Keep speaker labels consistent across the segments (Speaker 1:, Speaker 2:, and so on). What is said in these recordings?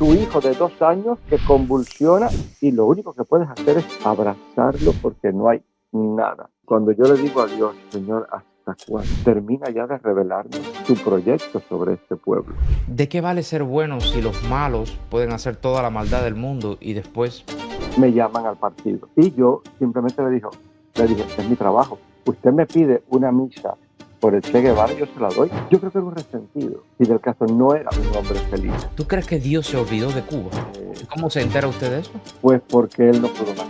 Speaker 1: tu hijo de 2 años que convulsiona y lo único que puedes hacer es abrazarlo porque no hay nada. Cuando yo le digo a Dios, Señor, ¿hasta cuándo? Termina ya de revelarnos tu proyecto sobre este pueblo.
Speaker 2: ¿De qué vale ser buenos si los malos pueden hacer toda la maldad del mundo y después?
Speaker 1: Me llaman al partido. Y yo simplemente le dije, es mi trabajo. Usted me pide una misa por el Che Guevara, yo se la doy. Yo creo que era un resentido. Y del caso no era un hombre feliz.
Speaker 2: ¿Tú crees que Dios se olvidó de Cuba? ¿Cómo se entera usted de eso?
Speaker 1: Pues porque él no pudo más.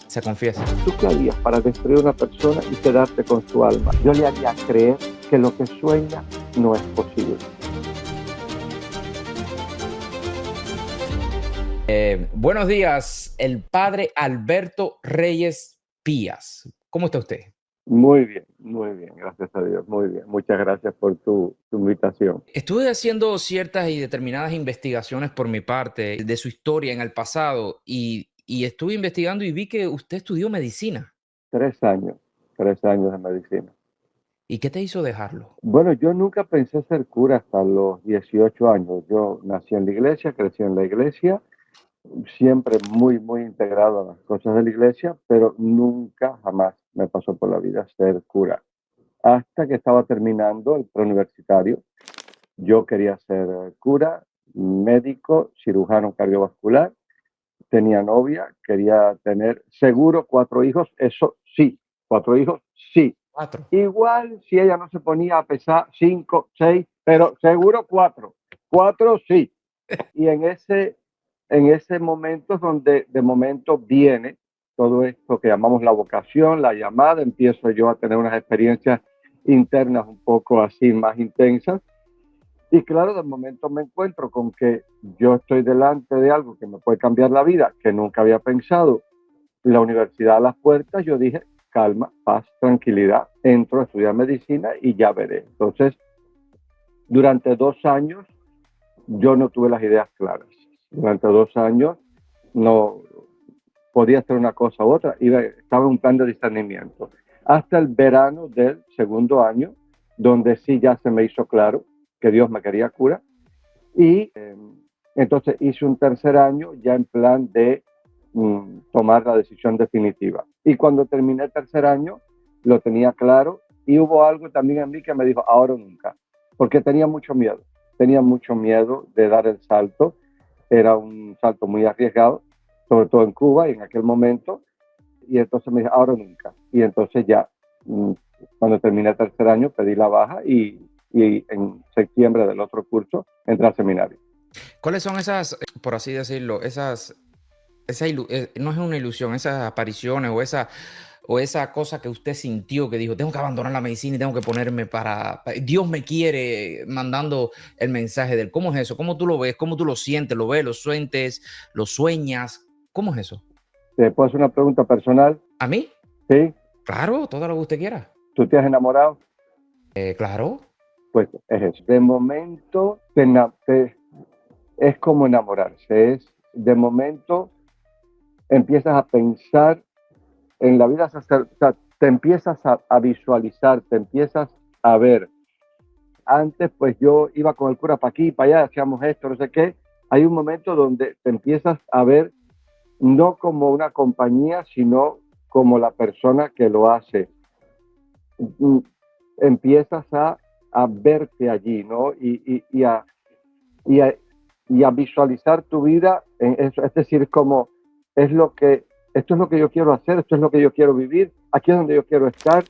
Speaker 2: Se confiesa.
Speaker 1: ¿Tú qué harías para destruir a una persona y quedarte con su alma? Yo le haría creer que lo que sueña no es posible.
Speaker 2: Buenos días, el padre Alberto Reyes Pías. ¿Cómo está usted?
Speaker 1: Muy bien, gracias a Dios, muy bien. Muchas gracias por tu invitación.
Speaker 2: Estuve haciendo ciertas y determinadas investigaciones por mi parte de su historia en el pasado y estuve investigando y vi que usted estudió medicina.
Speaker 1: 3 años de medicina.
Speaker 2: ¿Y qué te hizo dejarlo?
Speaker 1: Bueno, yo nunca pensé ser cura hasta los 18 años. Yo nací en la iglesia, crecí en la iglesia, siempre muy integrado a las cosas de la iglesia, pero nunca, jamás me pasó por la vida ser cura. Hasta que estaba terminando el preuniversitario, yo quería ser cura, médico, cirujano cardiovascular, tenía novia, quería tener seguro 4 hijos, eso sí, 4 hijos sí.
Speaker 2: 4.
Speaker 1: Igual si ella no se ponía a pesar 5, 6, pero seguro 4. 4 sí. Y en ese momento es donde de momento viene todo esto que llamamos la vocación, la llamada, empiezo yo a tener unas experiencias internas un poco así más intensas. Y claro, de momento me encuentro con que yo estoy delante de algo que me puede cambiar la vida, que nunca había pensado. La universidad a las puertas, yo dije, calma, paz, tranquilidad, entro a estudiar medicina y ya veré. Entonces, durante 2 años, yo no tuve las ideas claras. Durante 2 años, no podía hacer una cosa u otra, estaba en un plan de discernimiento. Hasta el verano del segundo año, donde sí ya se me hizo claro que Dios me quería curar. Y entonces hice un tercer año ya en plan de tomar la decisión definitiva. Y cuando terminé el tercer año, lo tenía claro y hubo algo también en mí que me dijo, ahora o nunca, porque tenía mucho miedo de dar el salto, era un salto muy arriesgado, sobre todo en Cuba y en aquel momento, y entonces me dije, ahora o nunca. Y entonces ya, cuando terminé el tercer año, pedí la baja y en septiembre del otro curso entré al seminario.
Speaker 2: ¿Cuáles son esas, por así decirlo, no es una ilusión, esas apariciones o esa cosa que usted sintió que dijo, tengo que abandonar la medicina y tengo que ponerme Dios me quiere mandando el mensaje de él? ¿Cómo es eso? ¿Cómo tú lo ves? ¿Cómo tú lo sientes? ¿Lo ves? ¿Lo sientes? ¿Lo sueñas? ¿Cómo es eso?
Speaker 1: ¿Te puedo hacer una pregunta personal?
Speaker 2: ¿A mí?
Speaker 1: Sí.
Speaker 2: Claro, todo lo que usted quiera.
Speaker 1: ¿Tú te has enamorado?
Speaker 2: Claro.
Speaker 1: Pues es eso. De momento es como enamorarse. De momento empiezas a pensar en la vida, o sea, te empiezas a visualizar, te empiezas a ver. Antes, pues yo iba con el cura para aquí, para allá, hacíamos esto, no sé qué. Hay un momento donde te empiezas a ver no como una compañía, sino como la persona que lo hace. Empiezas a verte allí, ¿no? Y a visualizar tu vida en eso. Es decir, como esto es lo que yo quiero hacer, esto es lo que yo quiero vivir, aquí es donde yo quiero estar.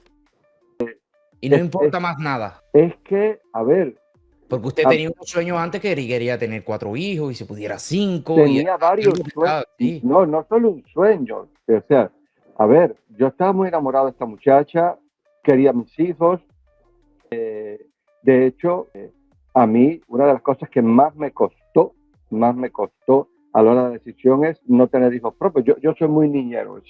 Speaker 2: Y no importa más nada.
Speaker 1: Es que, a ver,
Speaker 2: Porque usted tenía un sueño antes que quería tener 4 hijos y si pudiera 5 y
Speaker 1: tenía varios sueños,
Speaker 2: sí.
Speaker 1: no solo un sueño, o sea, a ver, yo estaba muy enamorado de esta muchacha, quería mis hijos, de hecho, a mí una de las cosas que más me costó a la hora de la decisión es no tener hijos propios. Yo soy muy niñero, es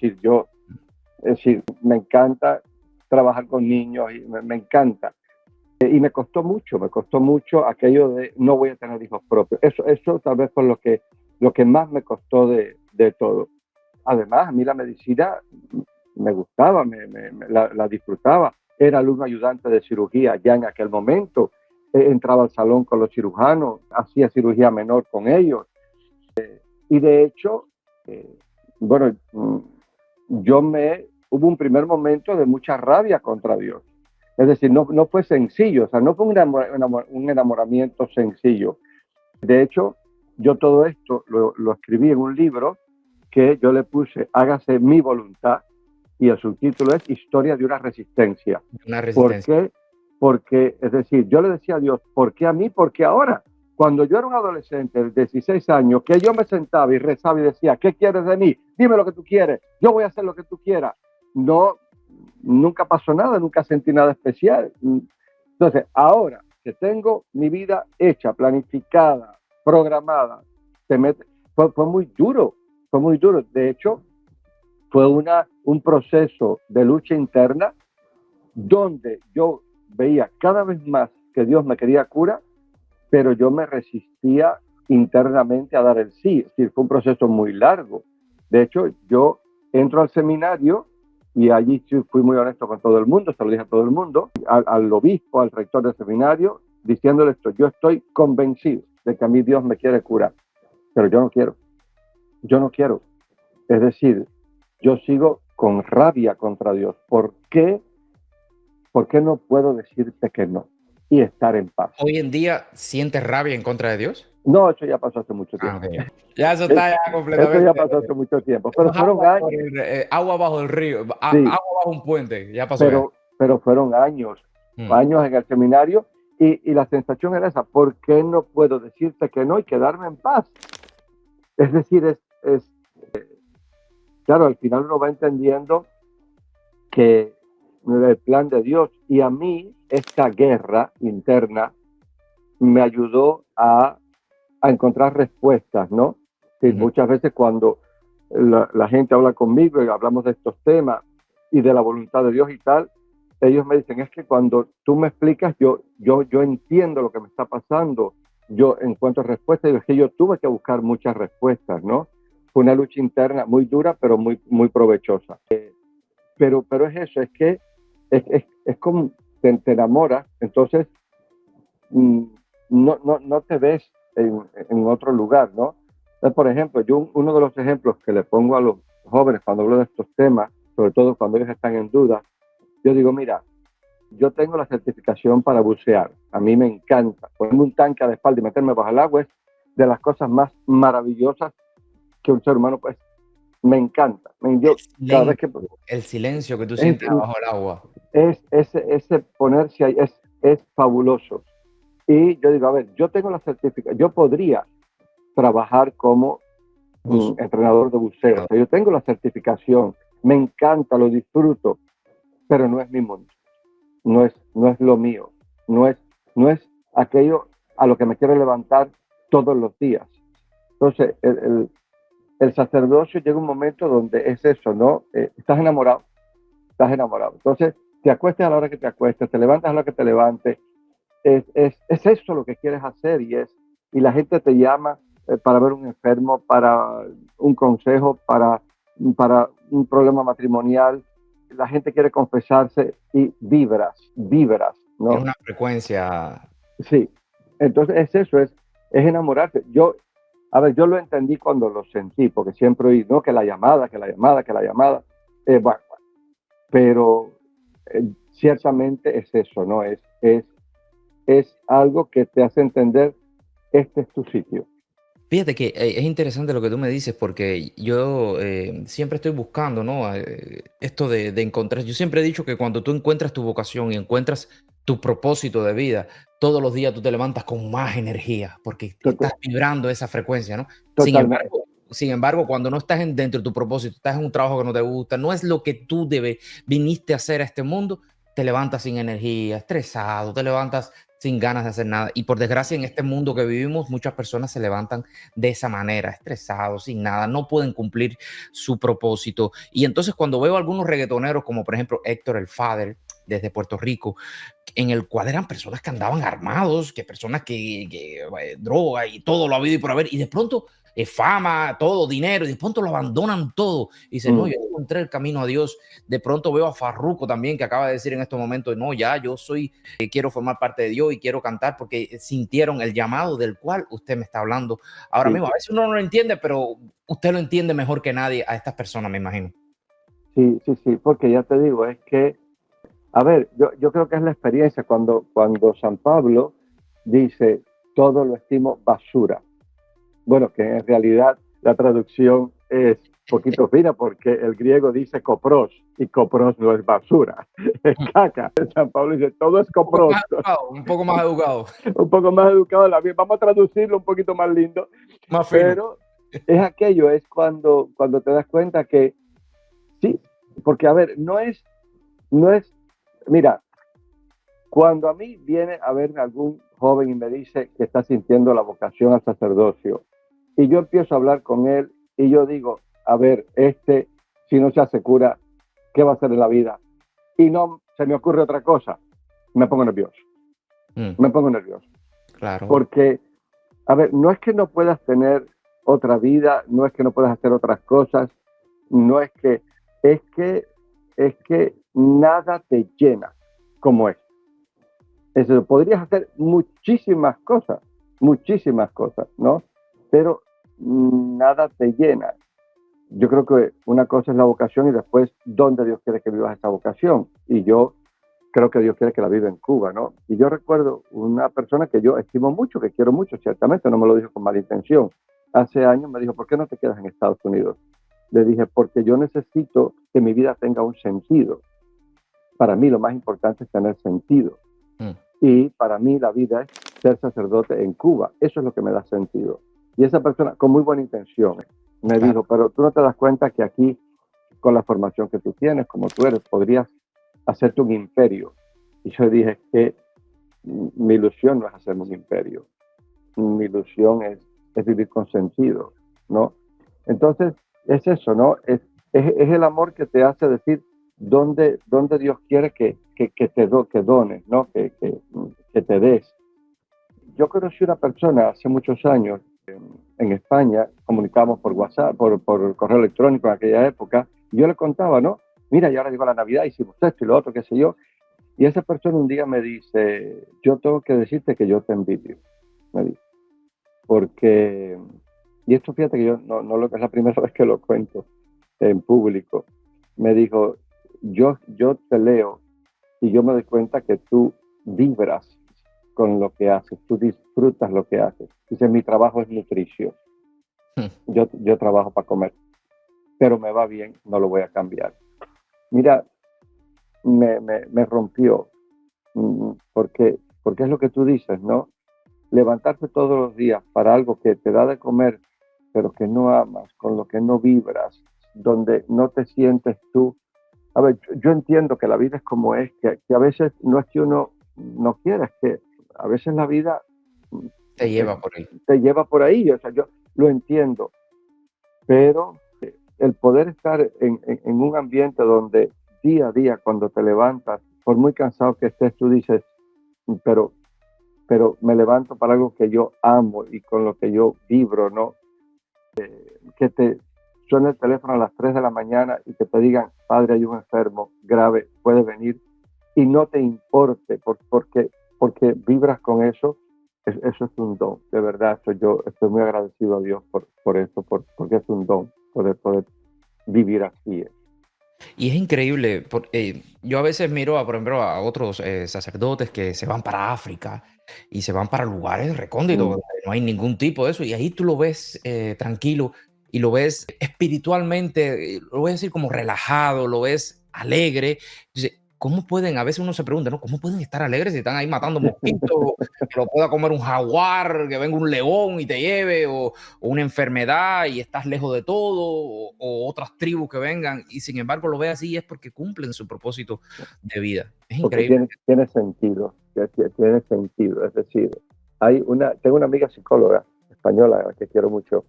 Speaker 1: decir, me encanta trabajar con niños y me encanta. Y me costó mucho aquello de no voy a tener hijos propios. Eso tal vez fue lo que más me costó de todo. Además, a mí la medicina me gustaba, la disfrutaba. Era alumno ayudante de cirugía ya en aquel momento. Entraba al salón con los cirujanos, hacía cirugía menor con ellos. Y de hecho, bueno, hubo un primer momento de mucha rabia contra Dios. Es decir, no fue sencillo, o sea, no fue un enamoramiento sencillo. De hecho, yo todo esto lo escribí en un libro que yo le puse Hágase mi voluntad, y el subtítulo es Historia de una resistencia.
Speaker 2: Una resistencia.
Speaker 1: ¿Por qué? Porque, es decir, yo le decía a Dios, ¿por qué a mí? ¿Por qué ahora? Cuando yo era un adolescente de 16 años, que yo me sentaba y rezaba y decía, ¿qué quieres de mí? Dime lo que tú quieres, yo voy a hacer lo que tú quieras. No, nunca pasó nada, nunca sentí nada especial. Entonces, ahora que tengo mi vida hecha, planificada, programada, fue muy duro, fue muy duro. De hecho, fue un proceso de lucha interna donde yo veía cada vez más que Dios me quería curar, pero yo me resistía internamente a dar el sí. Es decir, fue un proceso muy largo. De hecho, yo entro al seminario y allí fui muy honesto con todo el mundo, se lo dije a todo el mundo, al obispo, al rector del seminario, diciéndole esto: yo estoy convencido de que a mí Dios me quiere curar, pero yo no quiero. Es decir, yo sigo con rabia contra Dios. ¿Por qué no puedo decirte que no y estar en paz?
Speaker 2: ¿Hoy en día sientes rabia en contra de Dios?
Speaker 1: No, eso ya pasó hace mucho tiempo.
Speaker 2: Okay. Ya eso está ya completamente.
Speaker 1: Eso ya pasó hace mucho tiempo, pero fueron años.
Speaker 2: Agua bajo el río,
Speaker 1: Sí,
Speaker 2: agua bajo un puente, ya pasó.
Speaker 1: Pero fueron años en el seminario, y la sensación era esa: ¿por qué no puedo decirte que no y quedarme en paz? Es decir, claro, al final uno va entendiendo que el plan de Dios, y a mí esta guerra interna me ayudó a encontrar respuestas, ¿no? Sí, muchas veces cuando la gente habla conmigo y hablamos de estos temas y de la voluntad de Dios y tal, ellos me dicen, es que cuando tú me explicas, yo entiendo lo que me está pasando, yo encuentro respuestas, y es que yo tuve que buscar muchas respuestas, ¿no? Fue una lucha interna muy dura, pero muy, muy provechosa. Pero es eso, es que es como te enamoras, entonces no te ves en otro lugar, ¿no? Entonces, por ejemplo, uno de los ejemplos que le pongo a los jóvenes cuando hablo de estos temas, sobre todo cuando ellos están en duda, yo digo, mira, yo tengo la certificación para bucear, a mí me encanta, ponerme un tanque a la espalda y meterme bajo el agua es de las cosas más maravillosas que un ser humano, pues, me encanta. Cada vez que,
Speaker 2: el silencio que tú sientes bajo el agua.
Speaker 1: Ese ponerse ahí es fabuloso. Y yo digo, a ver, yo tengo la certificación, yo podría trabajar como entrenador de buceo. O sea, yo tengo la certificación, me encanta, lo disfruto, pero no es mi mundo, no es lo mío, no es aquello a lo que me quiero levantar todos los días. Entonces, el sacerdocio llega un momento donde es eso, ¿no? Estás enamorado. Entonces, te acuestes a la hora que te acuestes, te levantas a la hora que te levantes. Es eso lo que quieres hacer, y la gente te llama para ver un enfermo, para un consejo, para un problema matrimonial. La gente quiere confesarse y vibras, ¿no?
Speaker 2: Es una frecuencia.
Speaker 1: Sí, entonces es eso, es enamorarse. Yo lo entendí cuando lo sentí, porque siempre oí, no, que la llamada, bueno, pero ciertamente es eso, ¿no? Es algo que te hace entender, este es tu sitio.
Speaker 2: Fíjate que es interesante lo que tú me dices, porque yo siempre estoy buscando, ¿no? Esto de encontrar. Yo siempre he dicho que cuando tú encuentras tu vocación y encuentras tu propósito de vida, todos los días tú te levantas con más energía, porque estás vibrando esa frecuencia, ¿no? Sin embargo, cuando no estás dentro de tu propósito, estás en un trabajo que no te gusta, no es lo que tú viniste a hacer a este mundo, te levantas sin energía, estresado, te levantas sin ganas de hacer nada. Y por desgracia, en este mundo que vivimos, muchas personas se levantan de esa manera, estresados, sin nada, no pueden cumplir su propósito. Y entonces cuando veo a algunos reggaetoneros, como por ejemplo Héctor el Father, desde Puerto Rico, en el cual eran personas que andaban armados, que personas que droga y todo lo ha habido y por haber, y de pronto fama, todo, dinero, y de pronto lo abandonan todo. Y dicen, no, yo encontré el camino a Dios. De pronto veo a Farruko también, que acaba de decir en estos momentos, no, ya yo soy, quiero formar parte de Dios y quiero cantar, porque sintieron el llamado del cual usted me está hablando ahora
Speaker 1: Sí,
Speaker 2: mismo. A veces uno no lo entiende, pero usted lo entiende mejor que nadie a estas personas, me imagino.
Speaker 1: sí, sí, sí, porque ya te digo, es que, a ver, yo creo que es la experiencia cuando San Pablo dice, todo lo estimo basura. Bueno, que en realidad la traducción es poquito fina porque el griego dice copros y copros no es basura, es caca. San Pablo dice, todo es
Speaker 2: Un poco
Speaker 1: copros.
Speaker 2: más educado, un poco más educado,
Speaker 1: Un poco más educado, vamos a traducirlo un poquito más lindo,
Speaker 2: más fino.
Speaker 1: pero es aquello, es cuando te das cuenta que sí, porque a ver, no es, mira, cuando a mí viene a ver algún joven y me dice que está sintiendo la vocación al sacerdocio, y yo empiezo a hablar con él y yo digo, a ver, si no se hace cura, ¿qué va a hacer en la vida? Y no se me ocurre otra cosa, me pongo nervioso, me pongo nervioso,
Speaker 2: Claro.
Speaker 1: porque, a ver, no es que no puedas tener otra vida, no es que no puedas hacer otras cosas, no es que, es que nada te llena como es. Eso, podrías hacer muchísimas cosas, ¿no? Pero nada te llena. Yo creo que una cosa es la vocación y después dónde Dios quiere que vivas esa vocación. Y yo creo que Dios quiere que la viva en Cuba, ¿no? Y yo recuerdo una persona que yo estimo mucho, que quiero mucho, ciertamente, no me lo dijo con mala intención. Hace años me dijo, ¿por qué no te quedas en Estados Unidos? Le dije, porque yo necesito que mi vida tenga un sentido. Para mí lo más importante es tener sentido. Y para mí la vida es ser sacerdote en Cuba. Eso es lo que me da sentido. Y esa persona, con muy buena intención, me
Speaker 2: Claro.
Speaker 1: dijo, pero tú no te das cuenta que aquí, con la formación que tú tienes, como tú eres, podrías hacerte un imperio. Y yo dije que mi ilusión no es hacerme un imperio. Mi ilusión es vivir con sentido, ¿no? Entonces, es eso, ¿no? Es el amor que te hace decir dónde Dios quiere que dones, ¿no? Que te des. Yo conocí una persona hace muchos años en España, comunicábamos por WhatsApp, por correo electrónico en aquella época, y yo le contaba, ¿no? Mira, y ahora llegó la Navidad, hicimos esto y lo otro, qué sé yo. Y esa persona un día me dice, yo tengo que decirte que yo te envidio, me dice, porque, y esto fíjate que yo no lo que es la primera vez que lo cuento en público, me dijo, yo te leo y yo me doy cuenta que tú vibras con lo que haces, tú disfrutas lo que haces. Dice, mi trabajo es nutrición, yo trabajo para comer, pero me va bien, no lo voy a cambiar. Mira, me rompió, porque es lo que tú dices, ¿no? Levantarte todos los días para algo que te da de comer, pero que no amas, con lo que no vibras, donde no te sientes tú. A ver, yo entiendo que la vida es como es, que a veces no es que uno no quiera, es que a veces la vida
Speaker 2: Te lleva por ahí.
Speaker 1: te lleva por ahí, o sea, yo lo entiendo, pero el poder estar en un ambiente donde día a día, cuando te levantas, por muy cansado que estés, tú dices, pero, pero me levanto para algo que yo amo y con lo que yo vibro, ¿no? Que te suene el teléfono a las 3 de la mañana y que te digan, padre, hay un enfermo grave, puede venir, y no te importe porque vibras con eso, eso es un don, de verdad. Yo estoy muy agradecido a Dios por eso, porque es un don poder vivir así.
Speaker 2: Y es increíble, yo a veces miro, por ejemplo, a otros sacerdotes que se van para África y se van para lugares recónditos
Speaker 1: Mm.
Speaker 2: donde no hay ningún tipo de eso, y ahí tú lo ves tranquilo y lo ves espiritualmente, lo voy a decir como relajado, lo ves alegre. Dice, ¿cómo pueden? A veces uno se pregunta, ¿no? ¿Cómo pueden estar alegres si están ahí matando mosquitos? Que lo pueda comer un jaguar, que venga un león y te lleve, o una enfermedad y estás lejos de todo, o otras tribus que vengan, y sin embargo lo ve así, y es porque cumplen su propósito de vida. Es
Speaker 1: Porque
Speaker 2: increíble.
Speaker 1: tiene sentido, tiene sentido. Es decir, tengo una amiga psicóloga española a la que quiero mucho,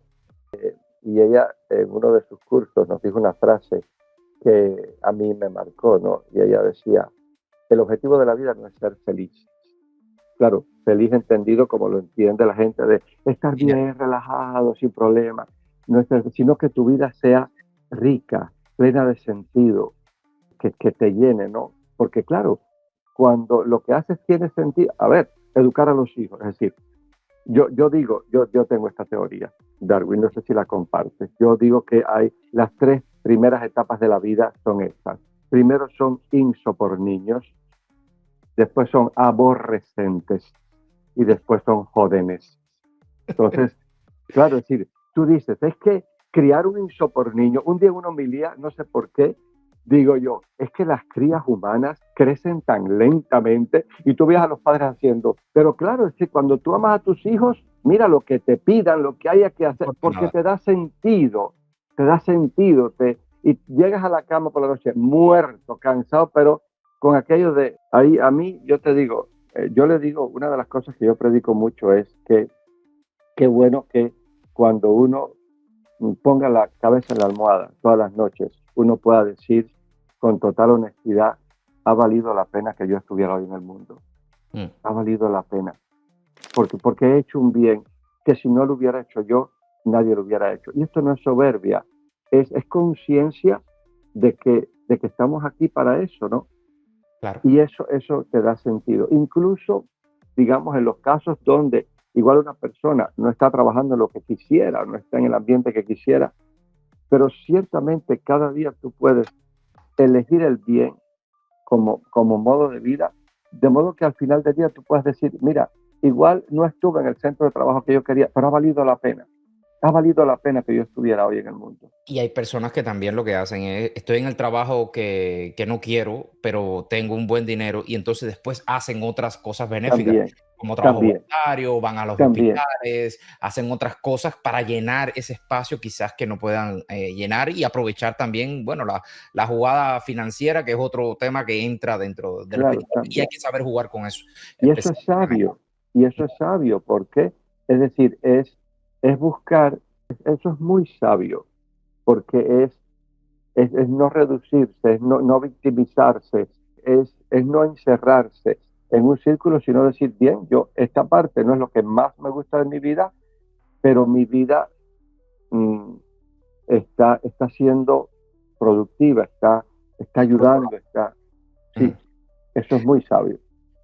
Speaker 1: y ella en uno de sus cursos nos dijo una frase que a mí me marcó, ¿no? Y ella decía, el objetivo de la vida no es ser feliz. Claro, feliz entendido como lo entiende la gente, de estar bien, relajado, sin problemas, no es sino que tu vida sea rica, plena de sentido, que te llene, ¿no? Porque claro, cuando lo que haces tiene sentido, a ver, educar a los hijos, es decir, yo tengo esta teoría, Darwin, no sé si la compartes. Yo digo que hay las 3 primeras etapas de la vida son estas. Primero son insoporniños, después son aborrecentes y después son jóvenes. Entonces, claro, es decir, tú dices, es que criar un insoporniño, un día en una homilía, no sé por qué, digo yo, es que las crías humanas crecen tan lentamente y tú ves a los padres haciendo, pero claro, es que cuando tú amas a tus hijos, mira lo que te pidan, lo que haya que hacer, porque te da sentido, y llegas a la cama por la noche muerto, cansado, pero con aquello de, ahí a mí, yo te digo, yo le digo, una de las cosas que yo predico mucho es que qué bueno que cuando uno ponga la cabeza en la almohada todas las noches, uno pueda decir con total honestidad, ha valido la pena que yo estuviera hoy en el mundo. Ha valido la pena. Porque he hecho un bien que si no lo hubiera hecho yo, nadie lo hubiera hecho. Y esto no es soberbia, es conciencia de que estamos aquí para eso, ¿no?
Speaker 2: Claro.
Speaker 1: Y eso te da sentido. Incluso, digamos, en los casos donde igual una persona no está trabajando en lo que quisiera, no está en el ambiente que quisiera, pero ciertamente cada día tú puedes elegir el bien como modo de vida, de modo que al final del día tú puedas decir, mira, igual no estuve en el centro de trabajo que yo quería, pero ha valido la pena. Ha valido la pena que yo estuviera hoy en el mundo.
Speaker 2: Y hay personas que también lo que hacen es, estoy en el trabajo que no quiero, pero tengo un buen dinero y entonces después hacen otras cosas benéficas,
Speaker 1: También,
Speaker 2: como trabajo
Speaker 1: también,
Speaker 2: voluntario, van a los
Speaker 1: también.
Speaker 2: hospitales, hacen otras cosas para llenar ese espacio quizás que no puedan llenar y aprovechar también, bueno, la jugada financiera, que es otro tema que entra dentro del
Speaker 1: Claro,
Speaker 2: espiritual y hay
Speaker 1: también.
Speaker 2: que saber jugar con eso.
Speaker 1: Y eso es sabio, y eso es sabio, porque, es decir, es buscar, eso es muy sabio, porque es no reducirse, es no victimizarse, es no encerrarse en un círculo, sino decir, bien, yo, esta parte no es lo que más me gusta de mi vida, pero mi vida mm, está siendo productiva, está ayudando, sí, eso es muy sabio.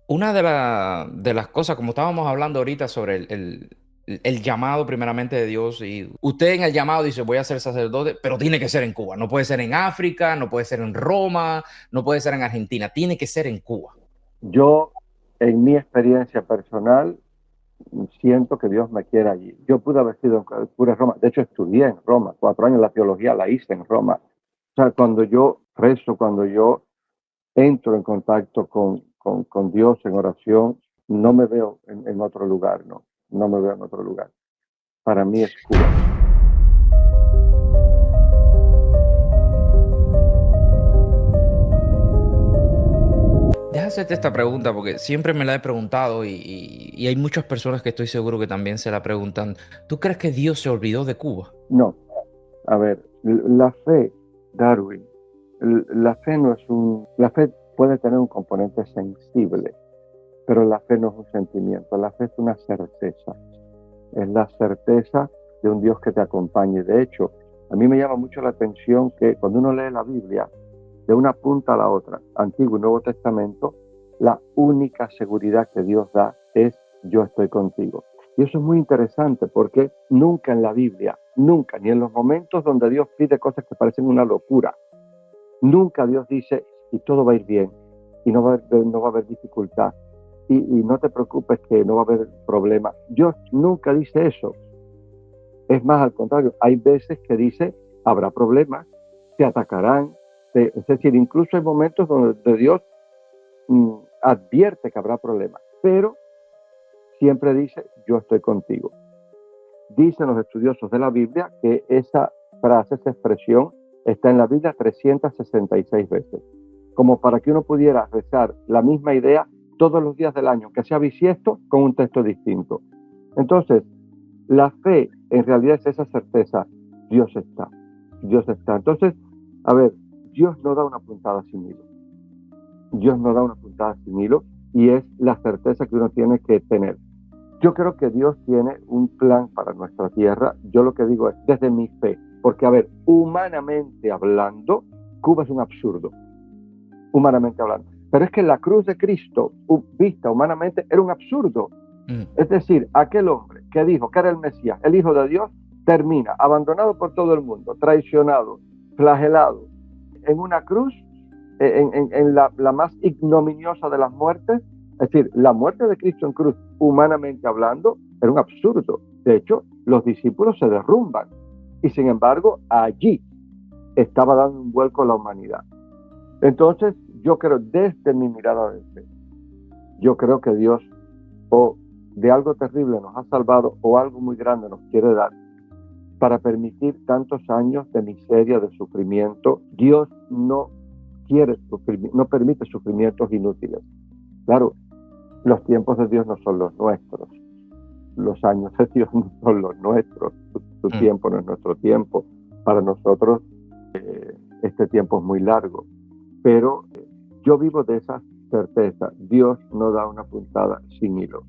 Speaker 2: Una de las cosas, como estábamos hablando ahorita sobre el llamado primeramente de Dios, y usted en el llamado dice, voy a ser sacerdote, pero tiene que ser en Cuba, no puede ser en África, no puede ser en Roma, no puede ser en Argentina, tiene que ser en Cuba.
Speaker 1: Yo, en mi experiencia personal, siento que Dios me quiere allí. Yo pude haber sido en pura Roma, de hecho estudié en Roma, 4 años la teología la hice en Roma. O sea, cuando yo rezo, cuando yo entro en contacto con Dios en oración, no me veo en otro lugar, no me veo en otro lugar. Para mí es Cuba.
Speaker 2: Deja hacerte esta pregunta porque siempre me la he preguntado y hay muchas personas que estoy seguro que también se la preguntan. ¿Tú crees que Dios se olvidó de Cuba?
Speaker 1: No, a ver, la fe, Darwin, la fe no es la fe puede tener un componente sensible, pero la fe no es un sentimiento, la fe es una certeza, es la certeza de un Dios que te acompañe. De hecho, a mí me llama mucho la atención que cuando uno lee la Biblia, de una punta a la otra, Antiguo y Nuevo Testamento, la única seguridad que Dios da es yo estoy contigo. Y eso es muy interesante porque nunca en la Biblia, nunca, ni en los momentos donde Dios pide cosas que parecen una locura, nunca Dios dice y todo va a ir bien y no va a haber dificultad y no te preocupes que no va a haber problema. Dios nunca dice eso. Es más, al contrario, hay veces que dice habrá problemas, te atacarán, es decir, incluso hay momentos donde Dios advierte que habrá problemas, pero siempre dice, yo estoy contigo. Dicen los estudiosos de la Biblia que esa frase, esa expresión, está en la Biblia 366 veces, como para que uno pudiera rezar la misma idea todos los días del año, que sea bisiesto con un texto distinto. Entonces, la fe en realidad es esa certeza, Dios está, Dios está. Entonces, a ver, Dios no da una puntada sin hilo. Dios no da una puntada sin hilo y es la certeza que uno tiene que tener. Yo creo que Dios tiene un plan para nuestra tierra. Yo lo que digo es desde mi fe, porque a ver, humanamente hablando, Cuba es un absurdo, humanamente hablando. Pero es que la cruz de Cristo, vista humanamente, era un absurdo. Es decir, aquel hombre que dijo que era el Mesías, el Hijo de Dios, termina abandonado por todo el mundo, traicionado, flagelado, en una cruz, en la más ignominiosa de las muertes. Es decir, la muerte de Cristo en cruz, humanamente hablando, era un absurdo. De hecho, los discípulos se derrumban. Y sin embargo, allí estaba dando un vuelco a la humanidad. Entonces, yo creo, desde mi mirada de fe, yo creo que Dios o de algo terrible nos ha salvado o algo muy grande nos quiere dar para permitir tantos años de miseria, de sufrimiento. Dios no quiere sufrir, no permite sufrimientos inútiles. Claro, los tiempos de Dios no son los nuestros. Los años de Dios no son los nuestros. Su tiempo no es nuestro tiempo. Para nosotros este tiempo es muy largo. Pero yo vivo de esa certeza. Dios no da una puntada sin hilo.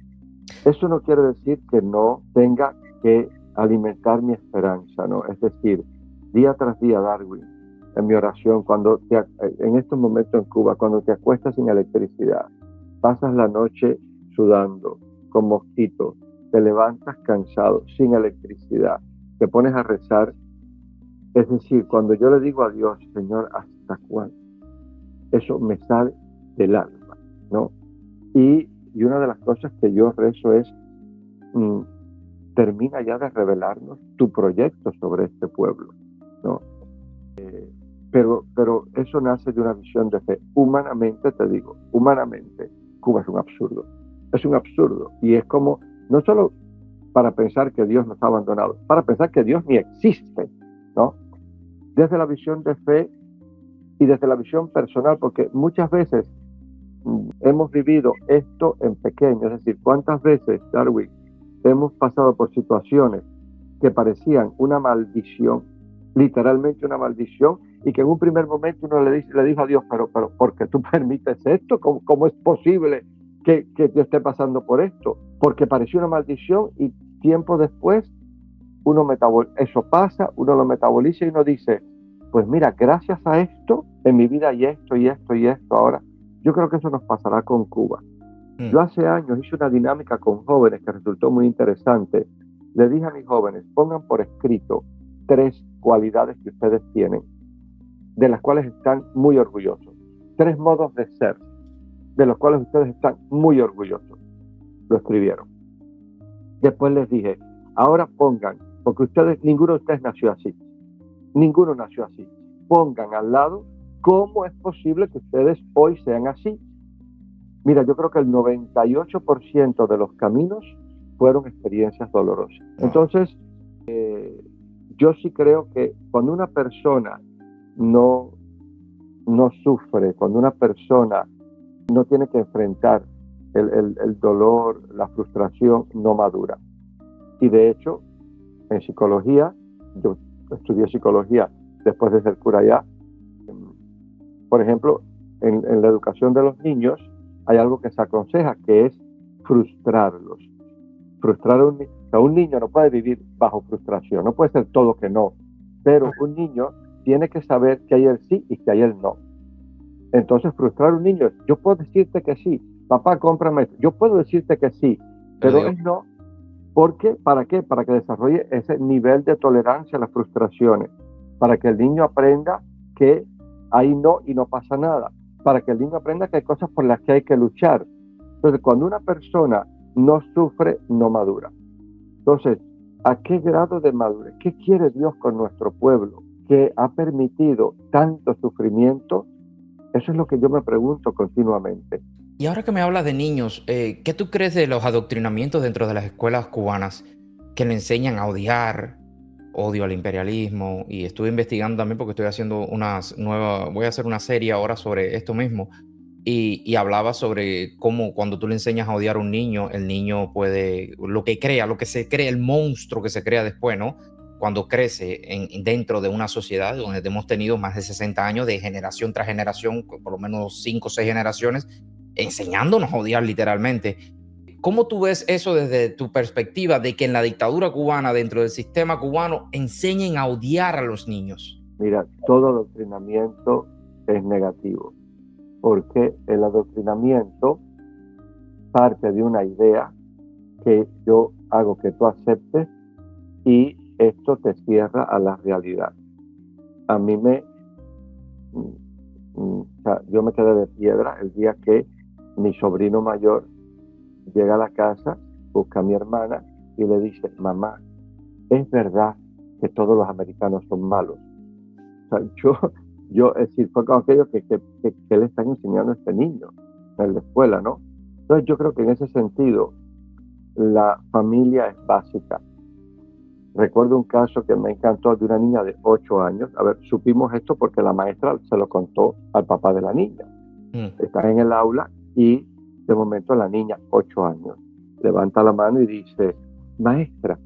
Speaker 1: Eso no quiere decir que no tenga que alimentar mi esperanza, ¿no? Es decir, día tras día, Darwin, en mi oración, en estos momentos en Cuba, cuando te acuestas sin electricidad, pasas la noche sudando, con mosquitos, te levantas cansado, sin electricidad, te pones a rezar. Es decir, cuando yo le digo a Dios, Señor, ¿hasta cuándo? Eso me sale del alma, ¿no? Y una de las cosas que yo rezo es, termina ya de revelarnos tu proyecto sobre este pueblo, ¿no? Pero eso nace de una visión de fe. Humanamente, te digo, humanamente, Cuba es un absurdo. Es un absurdo. Y es como, no solo para pensar que Dios nos ha abandonado, para pensar que Dios ni existe, ¿no? Desde la visión de fe y desde la visión personal, porque muchas veces hemos vivido esto en pequeño. Es decir, ¿cuántas veces, Darwin, hemos pasado por situaciones que parecían una maldición, literalmente una maldición, y que en un primer momento uno le dijo a Dios, pero ¿por qué tú permites esto? ¿Cómo es posible que yo esté pasando por esto? Porque pareció una maldición y tiempo después eso pasa, uno lo metaboliza y uno dice, pues mira, gracias a esto, en mi vida hay esto y esto y esto ahora. Yo creo que eso nos pasará con Cuba. Yo hace años hice una dinámica con jóvenes que resultó muy interesante. Le dije a mis jóvenes, pongan por escrito 3 cualidades que ustedes tienen, de las cuales están muy orgullosos. 3 modos de ser, de los cuales ustedes están muy orgullosos. Lo escribieron. Después les dije, ahora pongan, porque ninguno de ustedes nació así. Ninguno nació así. Pongan al lado cómo es posible que ustedes hoy sean así. Mira, yo creo que el 98% de los caminos fueron experiencias dolorosas. Entonces, yo sí creo que cuando una persona no sufre, cuando una persona no tiene que enfrentar el dolor, la frustración, no madura. Y de hecho, en psicología, yo estudié psicología después de ser cura allá. Por ejemplo, en la educación de los niños hay algo que se aconseja, que es frustrarlos. Frustrar a un niño no puede vivir bajo frustración, no puede ser todo que no, pero un niño tiene que saber que hay el sí y que hay el no. Entonces, frustrar a un niño, yo puedo decirte que sí, papá, cómprame esto, yo puedo decirte que sí, pero es no. Porque, ¿para qué? Para que desarrolle ese nivel de tolerancia a las frustraciones, para que el niño aprenda que hay no y no pasa nada, para que el niño aprenda que hay cosas por las que hay que luchar. Entonces, cuando una persona no sufre, no madura. Entonces, ¿a qué grado de madurez? ¿Qué quiere Dios con nuestro pueblo que ha permitido tanto sufrimiento? Eso es lo que yo me pregunto continuamente.
Speaker 2: Y ahora que me hablas de niños, ¿qué tú crees de los adoctrinamientos dentro de las escuelas cubanas que le enseñan a odiar, odio al imperialismo? Y estuve investigando también porque estoy haciendo voy a hacer una serie ahora sobre esto mismo. Y hablaba sobre cómo cuando tú le enseñas a odiar a un niño, el niño puede, lo que se crea, el monstruo que se crea después, ¿no? cuando crece dentro de una sociedad donde hemos tenido más de 60 años de generación tras generación, por lo menos 5 o 6 generaciones, enseñándonos a odiar literalmente. ¿Cómo tú ves eso desde tu perspectiva de que en la dictadura cubana, dentro del sistema cubano, enseñen a odiar a los niños?
Speaker 1: Mira, todo adoctrinamiento es negativo, porque el adoctrinamiento parte de una idea que yo hago que tú aceptes y esto te cierra a la realidad. A mí o sea, yo me quedé de piedra el día que mi sobrino mayor llega a la casa, busca a mi hermana y le dice: mamá, ¿es verdad que todos los americanos son malos? O sea, es decir, fue como aquello que le están enseñando a este niño en la escuela, ¿no? Entonces yo creo que en ese sentido la familia es básica. Recuerdo un caso que me encantó de una niña de 8 años. A ver, supimos esto porque la maestra se lo contó al papá de la niña. Está en el aula y de momento la niña, 8 años, levanta la mano y dice: maestra,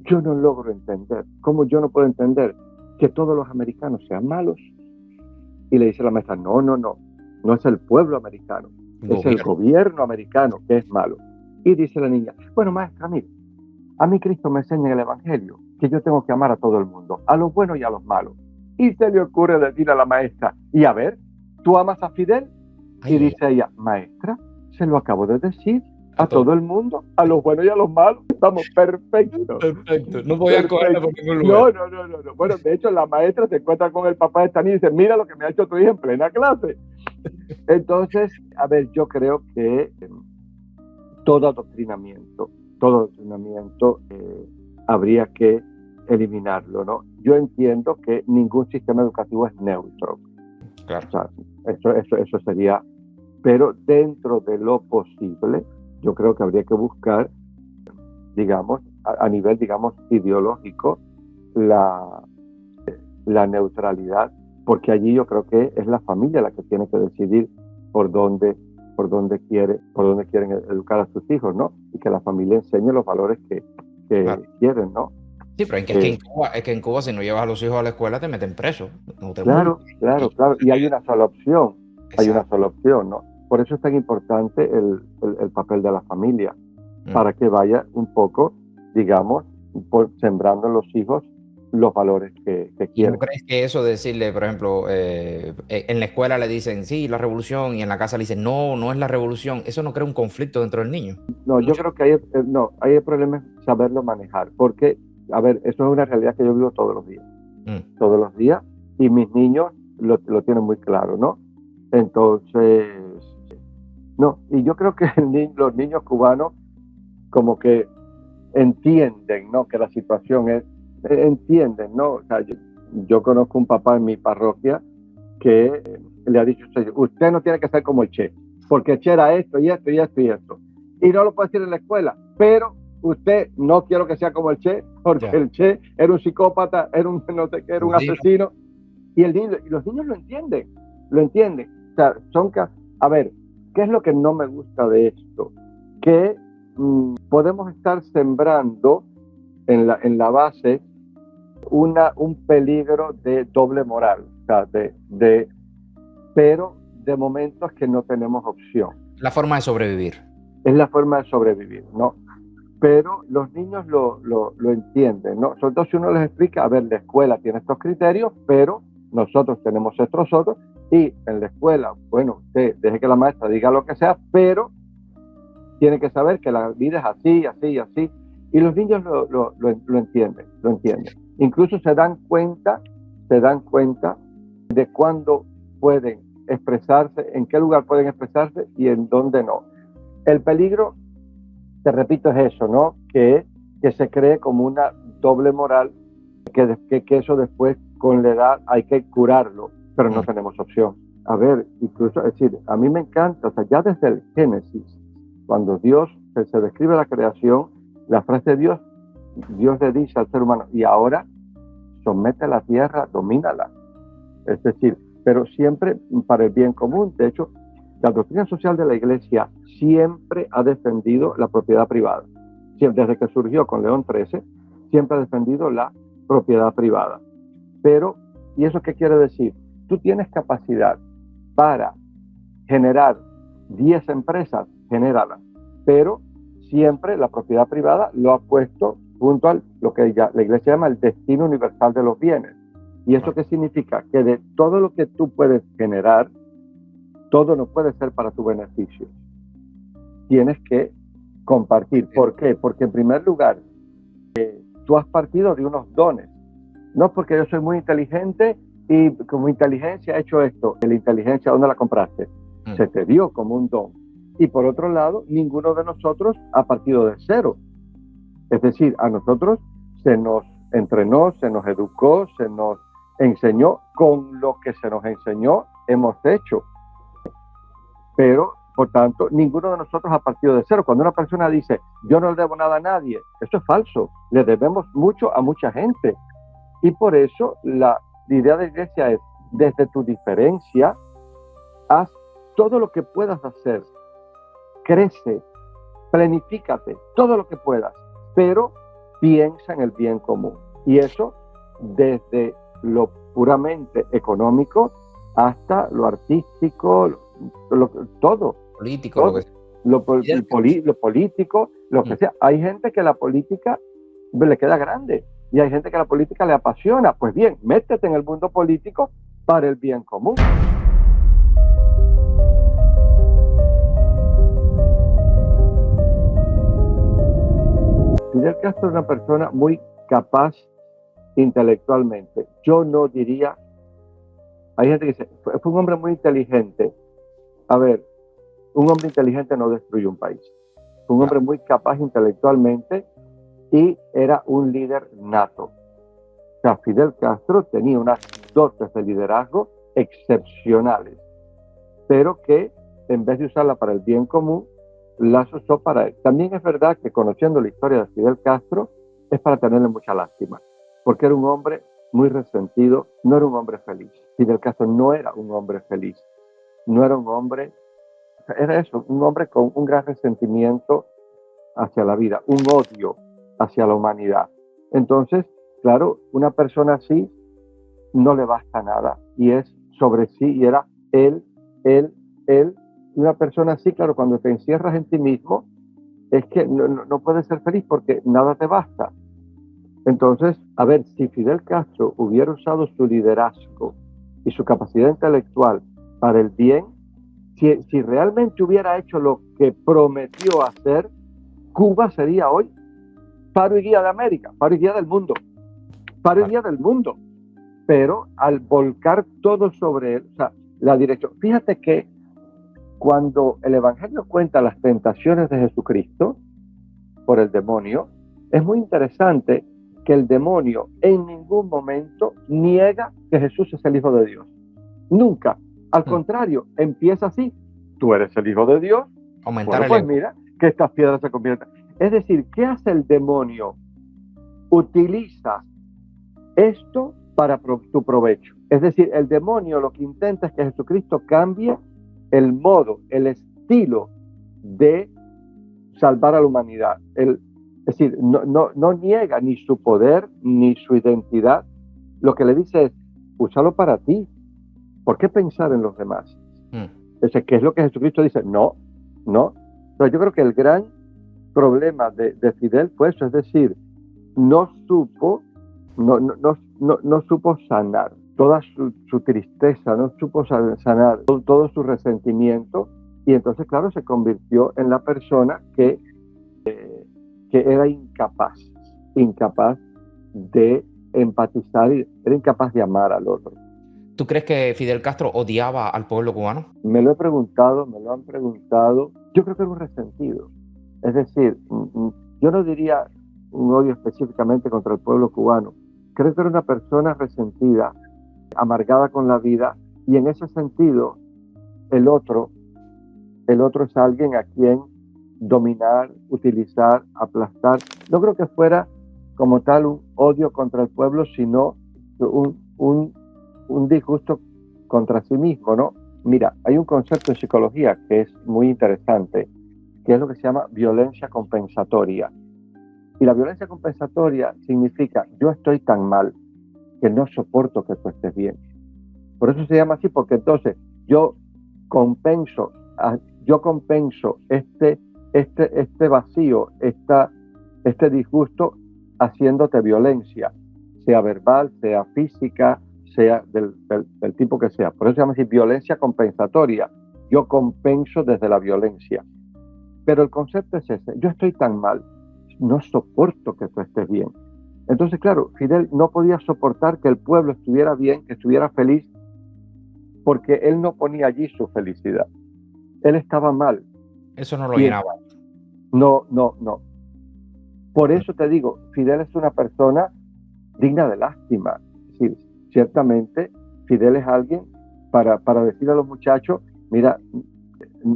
Speaker 1: yo no logro entender. ¿Cómo yo no puedo entender que todos los americanos sean malos? Y le dice la maestra: no es el pueblo americano, es el gobierno americano que es malo. Y dice la niña: bueno, maestra, mire, a mí Cristo me enseña en el Evangelio que yo tengo que amar a todo el mundo, a los buenos y a los malos. Y se le ocurre decir a la maestra: y a ver, ¿tú amas a Fidel? Y dice ella: maestra, se lo acabo de decir, a todo el mundo, a los buenos y a los malos. Estamos perfectos.
Speaker 2: Perfecto. No voy a cogerle por ningún lugar.
Speaker 1: No. Bueno, de hecho, la maestra se encuentra con el papá de esta niña y dice: mira lo que me ha hecho tu hija en plena clase. Entonces, a ver, yo creo que todo adoctrinamiento habría que eliminarlo, ¿no? Yo entiendo que ningún sistema educativo es neutro.
Speaker 2: Claro.
Speaker 1: O sea, eso sería, pero dentro de lo posible, yo creo que habría que buscar, digamos, a nivel, digamos, ideológico, la neutralidad, porque allí yo creo que es la familia la que tiene que decidir por dónde quieren educar a sus hijos, ¿no? Y que la familia enseñe los valores que
Speaker 2: Claro.
Speaker 1: quieren, ¿no?
Speaker 2: Sí, pero es que en Cuba si no llevas a los hijos a la escuela te meten preso. No te
Speaker 1: Claro. Y hay una sola opción.
Speaker 2: Exacto.
Speaker 1: Hay una sola opción, ¿no? Por eso es tan importante el papel de la familia, para que vaya un poco, digamos, sembrando en los hijos los valores que
Speaker 2: ¿Y
Speaker 1: quieren.
Speaker 2: no crees que eso de decirle, por ejemplo, en la escuela le dicen sí, la revolución, y en la casa le dicen no es la revolución, eso no crea un conflicto dentro del niño?
Speaker 1: No, yo creo que ahí el problema es saberlo manejar, porque, a ver, eso es una realidad que yo vivo todos los días, y mis niños lo tienen muy claro, ¿no? Entonces, no, y yo creo que los niños cubanos como que entienden, ¿no? Que la situación entienden, ¿no? O sea, yo conozco un papá en mi parroquia que le ha dicho: usted no tiene que ser como el Che, porque el Che era esto y esto y esto y esto. Y no lo puede decir en la escuela, pero usted no quiero que sea como el Che, porque el Che era un psicópata, era un no sé qué, era un asesino. Y los niños lo entienden. O sea, a ver, ¿qué es lo que no me gusta de esto? Que podemos estar sembrando en la base un peligro de doble moral, o sea, pero de momentos que no tenemos opción.
Speaker 2: La forma de sobrevivir.
Speaker 1: Es la forma de sobrevivir, ¿no? Pero los niños lo entienden, ¿no? Sobre todo si uno les explica: a ver, la escuela tiene estos criterios, pero nosotros tenemos estos otros, y en la escuela, bueno, usted deje que la maestra diga lo que sea, pero tiene que saber que la vida es así, así, así. Y los niños lo entienden. Incluso se dan cuenta de cuándo pueden expresarse, en qué lugar pueden expresarse y en dónde no. El peligro, te repito, es eso, ¿no? Que se cree como una doble moral, que eso después con la edad hay que curarlo, pero no tenemos opción. A ver, incluso, es decir, a mí me encanta, o sea, ya desde el Génesis, cuando Dios se describe la creación, la frase de Dios le dice al ser humano: y ahora somete a la tierra, domínala. Es decir, pero siempre para el bien común. De hecho, la doctrina social de la Iglesia siempre ha defendido la propiedad privada. Desde que surgió con León XIII, siempre ha defendido la propiedad privada. Pero, ¿y eso qué quiere decir? Tú tienes capacidad para generar 10 empresas, genéralas, pero siempre la propiedad privada lo ha puesto junto a lo que la iglesia llama el destino universal de los bienes. ¿Y eso qué significa? Que de todo lo que tú puedes generar, todo no puede ser para tu beneficio. Tienes que compartir. ¿Por qué? Porque en primer lugar, tú has partido de unos dones. No porque yo soy muy inteligente y como inteligencia he hecho esto. La inteligencia, ¿dónde la compraste? Se te dio como un don. Y por otro lado, ninguno de nosotros ha partido de cero. Es decir, a nosotros se nos entrenó, se nos educó, se nos enseñó. Con lo que se nos enseñó, hemos hecho. Pero, por tanto, ninguno de nosotros ha partido de cero. Cuando una persona dice, yo no le debo nada a nadie, eso es falso. Le debemos mucho a mucha gente. Y por eso la idea de la iglesia es, desde tu diferencia, haz todo lo que puedas hacer. Crece, planifícate, todo lo que puedas, pero piensa en el bien común. Y eso desde lo puramente económico hasta lo artístico, todo.
Speaker 2: Político,
Speaker 1: todo. Lo político, lo que sea. Hay gente que la política le queda grande y hay gente que la política le apasiona. Pues bien, métete en el mundo político para el bien común. Fidel Castro es una persona muy capaz intelectualmente. Yo no diría, hay gente que dice, fue un hombre muy inteligente. A ver, un hombre inteligente no destruye un país. Fue un hombre muy capaz intelectualmente y era un líder nato. O sea, Fidel Castro tenía unas dotes de liderazgo excepcionales, pero que en vez de usarla para el bien común, las usó para él. También es verdad que conociendo la historia de Fidel Castro, es para tenerle mucha lástima, porque era un hombre muy resentido, no era un hombre feliz. Fidel Castro no era un hombre feliz, no era un hombre, era eso, un hombre con un gran resentimiento hacia la vida, un odio hacia la humanidad. Entonces, claro, una persona así no le basta nada, y es sobre sí, y era él. Una persona así, claro, cuando te encierras en ti mismo, es que no puedes ser feliz porque nada te basta. Entonces, a ver, si Fidel Castro hubiera usado su liderazgo y su capacidad intelectual para el bien, si realmente hubiera hecho lo que prometió hacer, Cuba sería hoy faro y guía de América, faro y guía del mundo, faro y guía del mundo. Pero al volcar todo sobre él, o sea, la dirección. Fíjate que cuando el Evangelio cuenta las tentaciones de Jesucristo por el demonio, es muy interesante que el demonio en ningún momento niega que Jesús es el Hijo de Dios. Nunca. Al contrario, empieza así. Tú eres el Hijo de Dios.
Speaker 2: Aumentar
Speaker 1: pues mira, que estas piedras se conviertan. Es decir, ¿qué hace el demonio? Utiliza esto para tu provecho. Es decir, el demonio lo que intenta es que Jesucristo cambie el modo, el estilo de salvar a la humanidad. Es decir, no niega ni su poder ni su identidad. Lo que le dice es, úsalo para ti. ¿Por qué pensar en los demás? Es que es lo que Jesucristo dice, no. Pero yo creo que el gran problema de Fidel fue eso, es decir, no supo sanar toda su tristeza, no supo sanar todo su resentimiento, y entonces, claro, se convirtió en la persona que era incapaz de empatizar, era incapaz de amar al otro.
Speaker 2: ¿Tú crees que Fidel Castro odiaba al pueblo cubano?
Speaker 1: Me lo han preguntado. Yo creo que era un resentido. Es decir, yo no diría un odio específicamente contra el pueblo cubano. Creo que era una persona resentida, amargada con la vida, y en ese sentido el otro es alguien a quien dominar, utilizar, aplastar. No creo que fuera como tal un odio contra el pueblo, sino un disgusto contra sí mismo, ¿no? Mira, hay un concepto en psicología que es muy interesante, que es lo que se llama violencia compensatoria. Y la violencia compensatoria significa yo estoy tan mal que no soporto que tú estés bien. Por eso se llama así, porque entonces yo compenso este vacío, este disgusto haciéndote violencia, sea verbal, sea física, sea del tipo que sea. Por eso se llama así violencia compensatoria. Yo compenso desde la violencia. Pero el concepto es ese, yo estoy tan mal, no soporto que tú estés bien. Entonces, claro, Fidel no podía soportar que el pueblo estuviera bien, que estuviera feliz, porque él no ponía allí su felicidad. Él estaba mal.
Speaker 2: Eso no lo
Speaker 1: Y
Speaker 2: llenaba.
Speaker 1: no. Por eso te digo, Fidel es una persona digna de lástima. Es decir, ciertamente, Fidel es alguien para decirle a los muchachos, mira,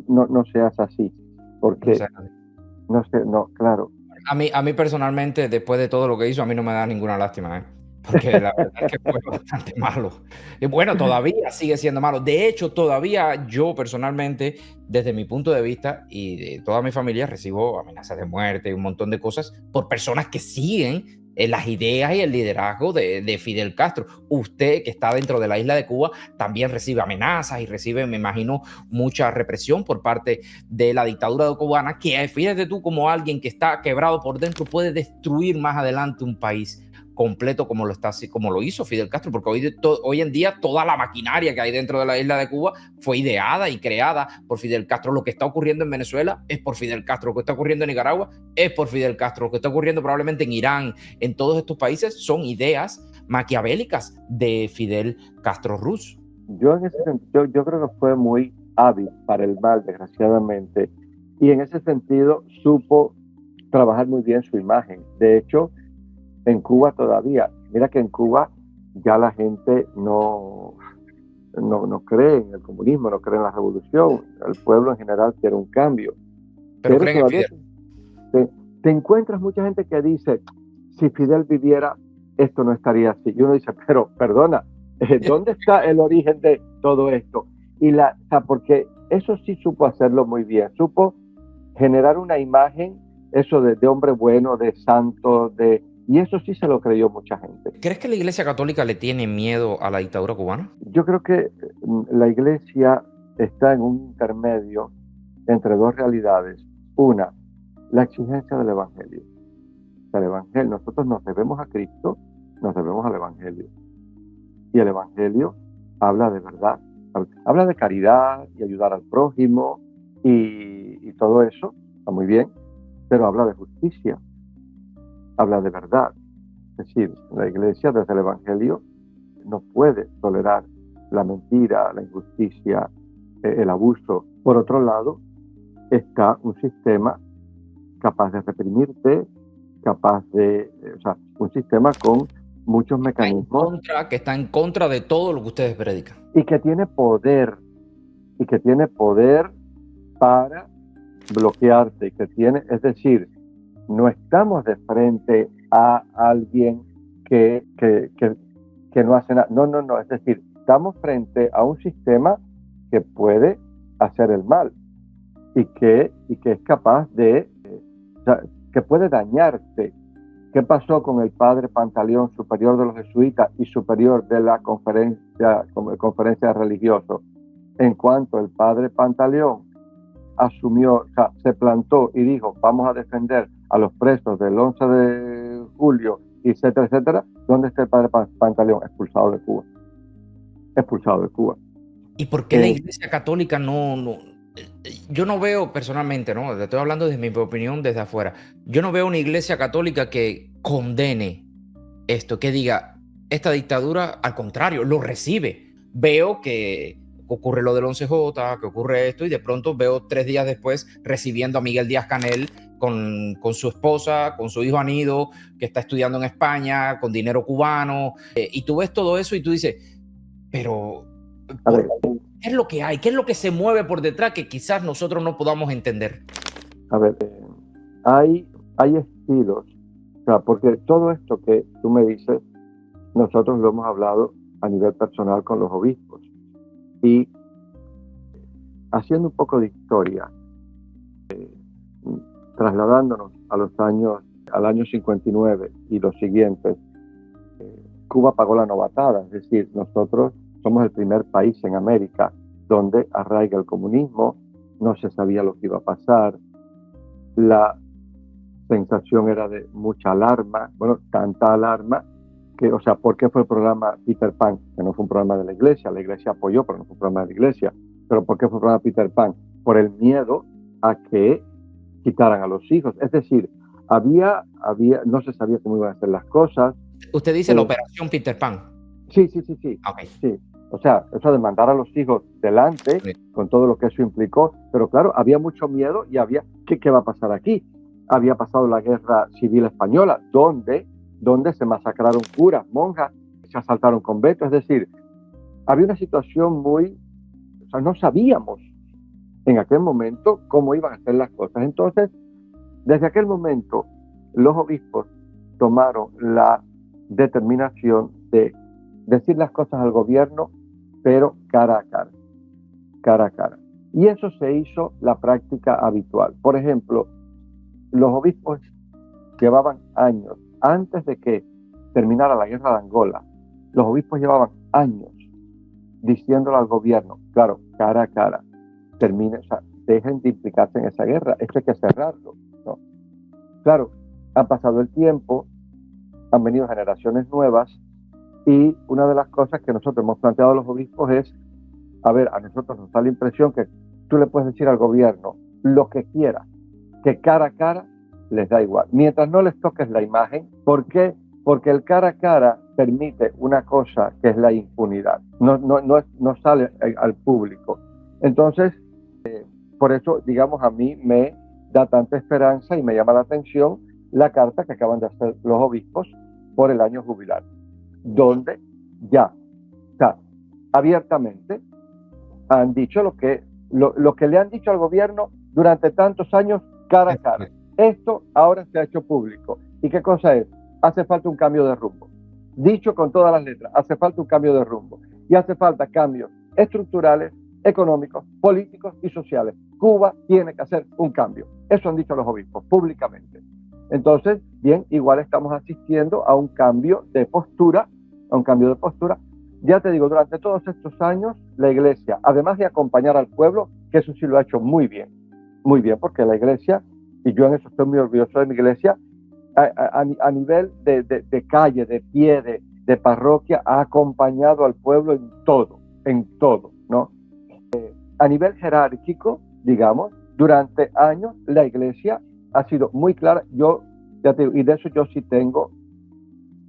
Speaker 1: no seas así, porque
Speaker 2: O sea,
Speaker 1: claro.
Speaker 2: a mí personalmente, después de todo lo que hizo, a mí no me da ninguna lástima, ¿eh? Porque la verdad es que fue bastante malo. Y bueno, todavía sigue siendo malo. De hecho, todavía yo personalmente, desde mi punto de vista y de toda mi familia, recibo amenazas de muerte y un montón de cosas por personas que siguen las ideas y el liderazgo de Fidel Castro. Usted, que está dentro de la isla de Cuba, también recibe amenazas y recibe, me imagino, mucha represión por parte de la dictadura cubana, que fíjate tú como alguien que está quebrado por dentro puede destruir más adelante un país completo como lo hizo Fidel Castro, porque hoy en día toda la maquinaria que hay dentro de la isla de Cuba fue ideada y creada por Fidel Castro. Lo que está ocurriendo en Venezuela es por Fidel Castro, lo que está ocurriendo en Nicaragua es por Fidel Castro, lo que está ocurriendo probablemente en Irán, en todos estos países son ideas maquiavélicas de Fidel Castro Ruz.
Speaker 1: Yo en ese sentido, yo creo que fue muy hábil para el mal, desgraciadamente, y en ese sentido supo trabajar muy bien su imagen. De hecho, en Cuba todavía, mira que en Cuba ya la gente no cree en el comunismo, no cree en la revolución. El pueblo en general quiere un cambio.
Speaker 2: Pero
Speaker 1: Pero
Speaker 2: creen en
Speaker 1: todavía
Speaker 2: Fidel.
Speaker 1: te encuentras mucha gente que dice, si Fidel viviera, esto no estaría así. Y uno dice, pero perdona, ¿dónde está el origen de todo esto? O sea, porque eso sí supo hacerlo muy bien, supo generar una imagen, eso de hombre bueno, de santo, y eso sí se lo creyó mucha gente.
Speaker 2: ¿Crees que la Iglesia Católica le tiene miedo a la dictadura cubana?
Speaker 1: Yo creo que la iglesia está en un intermedio entre dos realidades. Una, la exigencia del evangelio. Nosotros nos debemos a Cristo, nos debemos al evangelio. Y el evangelio habla de verdad, habla de caridad y ayudar al prójimo y todo eso, está muy bien, pero habla de justicia, habla de verdad. Es decir, la iglesia desde el evangelio no puede tolerar la mentira, la injusticia, el abuso. Por otro lado, está un sistema capaz de reprimirte, o sea, un sistema con muchos mecanismos.
Speaker 2: Que está en contra de todo lo que ustedes predican.
Speaker 1: Y que tiene poder para bloquearte, es decir, no estamos de frente a alguien que no hace nada. No, es decir, estamos frente a un sistema que puede hacer el mal y que es capaz o sea, que puede dañarte. ¿Qué pasó con el padre Pantaleón, superior de los jesuitas y superior de la conferencia de religiosos? En cuanto el padre Pantaleón asumió, o sea, se plantó y dijo, vamos a defender a los presos del 11 de julio, etcétera, etcétera, ¿dónde está el padre Pantaleón? Expulsado de Cuba.
Speaker 2: ¿Y por qué la Iglesia Católica no? Yo no veo personalmente, ¿no? Estoy hablando desde mi opinión desde afuera. Yo no veo una Iglesia Católica que condene esto, que diga, esta dictadura, al contrario, lo recibe. Veo que ocurre lo del 11J, que ocurre esto, y de pronto veo 3 días después recibiendo a Miguel Díaz-Canel con su esposa, con su hijo Anido, que está estudiando en España, con dinero cubano, y tú ves todo eso y tú dices, pero ¿qué es lo que hay? ¿Qué es lo que se mueve por detrás que quizás nosotros no podamos entender?
Speaker 1: A ver, hay estilos, o sea, porque todo esto que tú me dices, nosotros lo hemos hablado a nivel personal con los obispos. Y haciendo un poco de historia, trasladándonos a los años al año 59 y los siguientes, Cuba pagó la novatada, es decir, nosotros somos el primer país en América donde arraiga el comunismo, no se sabía lo que iba a pasar, la sensación era de mucha alarma, bueno, tanta alarma que, o sea, ¿por qué fue el programa Peter Pan? Que no fue un programa de la iglesia apoyó, pero no fue un programa de la iglesia, pero ¿por qué fue el programa Peter Pan? Por el miedo a que quitaran a los hijos, es decir, no se sabía cómo iban a hacer las cosas.
Speaker 2: Usted dice la operación Peter Pan.
Speaker 1: Sí.
Speaker 2: Okay.
Speaker 1: Sí. O sea, eso de mandar a los hijos delante,
Speaker 2: Sí.
Speaker 1: con todo lo que eso implicó, pero claro, había mucho miedo y había, ¿qué va a pasar aquí? Había pasado la Guerra Civil Española, donde se masacraron curas, monjas, se asaltaron conventos, es decir, había una situación o sea, no sabíamos en aquel momento cómo iban a ser las cosas. Entonces, desde aquel momento, los obispos tomaron la determinación de decir las cosas al gobierno, pero cara a cara. Y eso se hizo la práctica habitual. Por ejemplo, los obispos llevaban años, antes de que terminara la guerra de Angola, los obispos llevaban años diciéndole al gobierno, claro, cara a cara, o sea, dejen de implicarse en esa guerra, esto hay que cerrarlo, ¿no? Claro, ha pasado el tiempo, han venido generaciones nuevas y una de las cosas que nosotros hemos planteado a los obispos es, a ver, a nosotros nos da la impresión que tú le puedes decir al gobierno lo que quieras, que cara a cara les da igual, mientras no les toques la imagen. ¿Por qué? Porque el cara a cara permite una cosa que es la impunidad, no sale al público. Entonces, por eso, digamos, a mí me da tanta esperanza y me llama la atención la carta que acaban de hacer los obispos por el año jubilar, donde ya, o sea, abiertamente han dicho lo que le han dicho al gobierno durante tantos años cara a cara. Esto ahora se ha hecho público. ¿Y qué cosa es? Hace falta un cambio de rumbo. Dicho con todas las letras, hace falta un cambio de rumbo. Y hace falta cambios estructurales, económicos, políticos y sociales. Cuba tiene que hacer un cambio. Eso han dicho los obispos públicamente. Entonces, bien, igual estamos asistiendo a un cambio de postura, Ya te digo, durante todos estos años, la Iglesia, además de acompañar al pueblo, que eso sí lo ha hecho muy bien, porque la Iglesia, y yo en eso estoy muy orgulloso de mi Iglesia, a nivel de calle, de pie, de parroquia, ha acompañado al pueblo en todo, ¿no? A nivel jerárquico, digamos, durante años, la Iglesia ha sido muy clara, ya te digo, y de eso yo sí tengo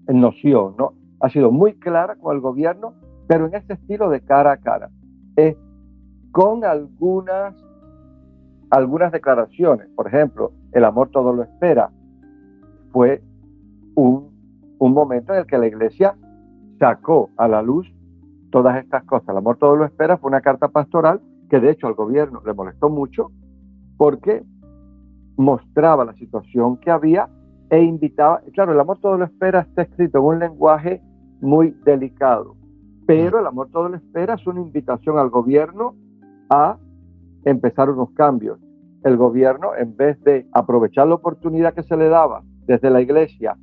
Speaker 1: noción, ¿no? Ha sido muy clara con el gobierno, pero en ese estilo de cara a cara, con algunas declaraciones. Por ejemplo, el amor todo lo espera fue un momento en el que la Iglesia sacó a la luz todas estas cosas. El amor todo lo espera fue una carta pastoral que de hecho al gobierno le molestó mucho porque mostraba la situación que había e invitaba, claro, el amor todo lo espera está escrito en un lenguaje muy delicado, pero el amor todo lo espera es una invitación al gobierno a empezar unos cambios. El gobierno, en vez de aprovechar la oportunidad que se le daba desde la Iglesia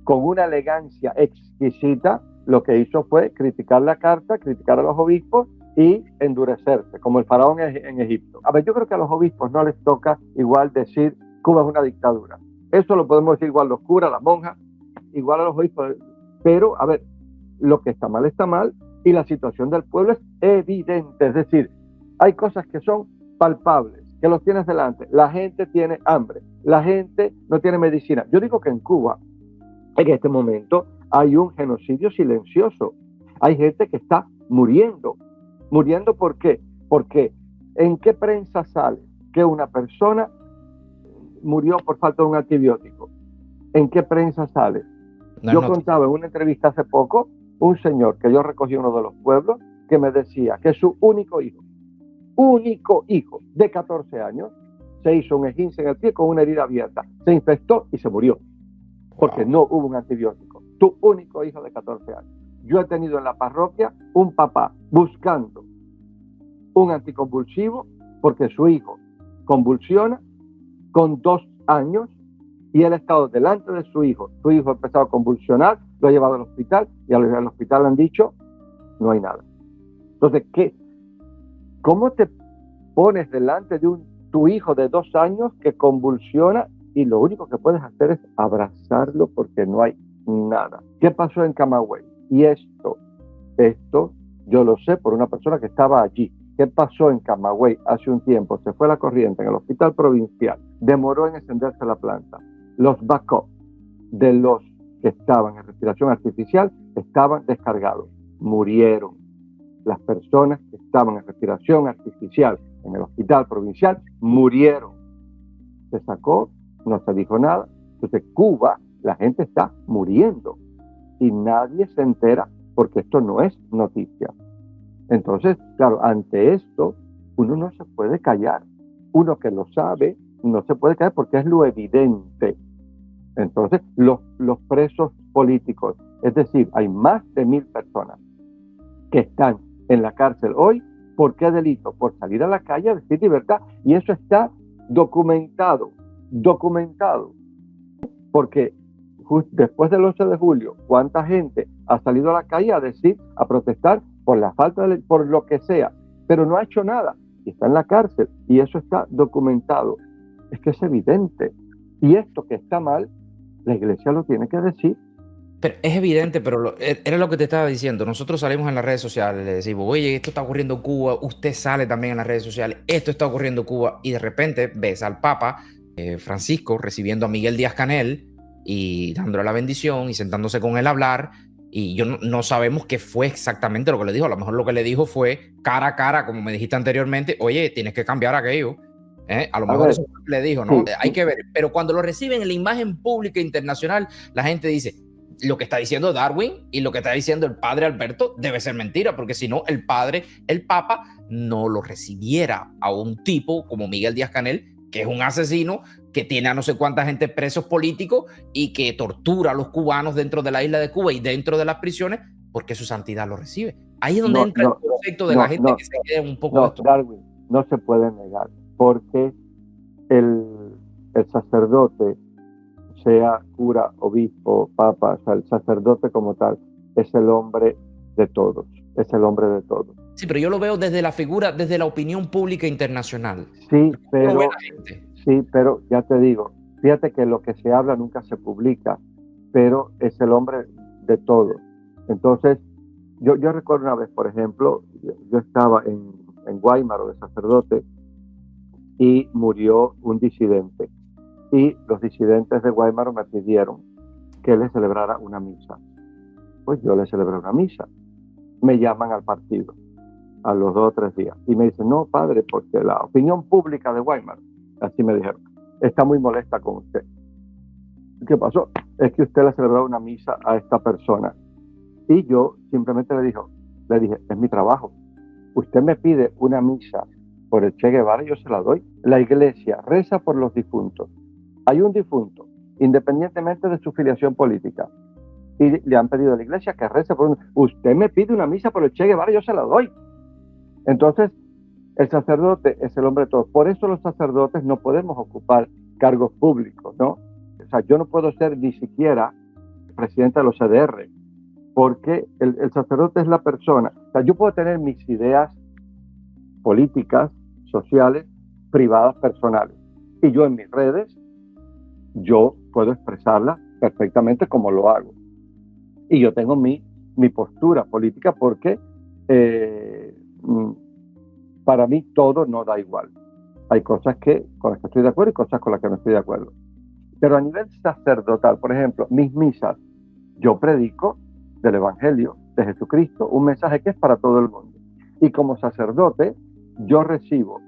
Speaker 1: con una elegancia exquisita, lo que hizo fue criticar la carta, criticar a los obispos y endurecerse, como el faraón en Egipto. A ver, yo creo que a los obispos no les toca igual decir Cuba es una dictadura. Eso lo podemos decir igual los curas, las monjas, igual a los obispos. Pero, a ver, lo que está mal y la situación del pueblo es evidente. Es decir, hay cosas que son palpables, que los tienes delante. La gente tiene hambre, la gente no tiene medicina. Yo digo que en Cuba, en este momento, hay un genocidio silencioso. Hay gente que está muriendo. ¿Muriendo por qué? Porque ¿en qué prensa sale que una persona murió por falta de un antibiótico? ¿En qué prensa sale? Yo contaba en una entrevista hace poco un señor que yo recogí en uno de los pueblos que me decía que su único hijo de 14 años se hizo un esguince en el pie con una herida abierta, se infectó y se murió porque no hubo un antibiótico. Tu único hijo de 14 años. Yo he tenido en la parroquia un papá buscando un anticonvulsivo porque su hijo convulsiona con 2 años y él ha estado delante de su hijo ha empezado a convulsionar, lo ha llevado al hospital y al hospital le han dicho, no hay nada. Entonces, ¿cómo te pones delante de tu hijo de 2 años que convulsiona y lo único que puedes hacer es abrazarlo porque no hay nada? ¿Qué pasó en Camagüey? Y esto yo lo sé por una persona que estaba allí. ¿Qué pasó en Camagüey hace un tiempo? Se fue la corriente en el hospital provincial, demoró en encenderse la planta. Los backups de los que estaban en respiración artificial estaban descargados, murieron. Las personas que estaban en respiración artificial en el hospital provincial murieron. Se sacó, no se dijo nada. Entonces, Cuba, la gente está muriendo y nadie se entera porque esto no es noticia. Entonces, claro, ante esto, uno no se puede callar. Uno que lo sabe, no se puede callar porque es lo evidente. Entonces, los presos políticos, es decir, hay más de 1,000 personas que están en la cárcel hoy. ¿Por qué delito? Por salir a la calle a decir libertad. Y eso está documentado. Porque después del 11 de julio, ¿cuánta gente ha salido a la calle a protestar por la falta de por lo que sea? Pero no ha hecho nada y está en la cárcel y eso está documentado. Es que es evidente. Y esto que está mal, la iglesia lo tiene que decir.
Speaker 2: Pero es evidente, pero era lo que te estaba diciendo. Nosotros salimos en las redes sociales, le decimos, oye, esto está ocurriendo en Cuba, usted sale también en las redes sociales, esto está ocurriendo en Cuba, y de repente ves al Papa Francisco recibiendo a Miguel Díaz-Canel y dándole la bendición y sentándose con él a hablar, y yo no sabemos qué fue exactamente lo que le dijo. A lo mejor lo que le dijo fue cara a cara, como me dijiste anteriormente, oye, tienes que cambiar aquello. A lo mejor eso fue lo que le dijo, ¿no? Sí, hay que ver. Pero cuando lo reciben en la imagen pública internacional, la gente dice, lo que está diciendo Darwin y lo que está diciendo el padre Alberto debe ser mentira, porque si no, el Papa, no lo recibiera a un tipo como Miguel Díaz-Canel, que es un asesino, que tiene a no sé cuánta gente presos políticos y que tortura a los cubanos dentro de la isla de Cuba y dentro de las prisiones, porque su santidad lo recibe. Ahí es donde entra el concepto de la gente que se queda un poco...
Speaker 1: Darwin, no se puede negar, porque el sacerdote, sea cura, obispo, papa, o sea, el sacerdote como tal, es el hombre de todos, es el hombre de todos.
Speaker 2: Sí, pero yo lo veo desde la figura, desde la opinión pública internacional.
Speaker 1: Sí, pero ya te digo, fíjate que lo que se habla nunca se publica, pero es el hombre de todos. Entonces, yo recuerdo una vez, por ejemplo, yo estaba en Guaymaro de sacerdote y murió un disidente. Y los disidentes de Guaymaro me pidieron que les celebrara una misa. Pues yo les celebré una misa. Me llaman al partido a los 2 o 3 días y me dicen, no, padre, porque la opinión pública de Guaymaro, así me dijeron, está muy molesta con usted. ¿Qué pasó? Es que usted le celebró una misa a esta persona. Y yo simplemente le dije, es mi trabajo. Usted me pide una misa por el Che Guevara, yo se la doy. La iglesia reza por los difuntos. Hay un difunto, independientemente de su filiación política, y le han pedido a la iglesia que rece por usted me pide una misa por el Che Guevara, yo se la doy. Entonces, el sacerdote es el hombre de todos. Por eso los sacerdotes no podemos ocupar cargos públicos, ¿no? O sea, yo no puedo ser ni siquiera presidente de los CDR, porque el sacerdote es la persona. O sea, yo puedo tener mis ideas políticas, sociales, privadas, personales. Y yo en mis redes, yo puedo expresarla perfectamente como lo hago. Y yo tengo mi postura política porque para mí todo no da igual. Hay cosas con las que estoy de acuerdo y cosas con las que no estoy de acuerdo. Pero a nivel sacerdotal, por ejemplo, mis misas, yo predico del Evangelio de Jesucristo, un mensaje que es para todo el mundo. Y como sacerdote, yo recibo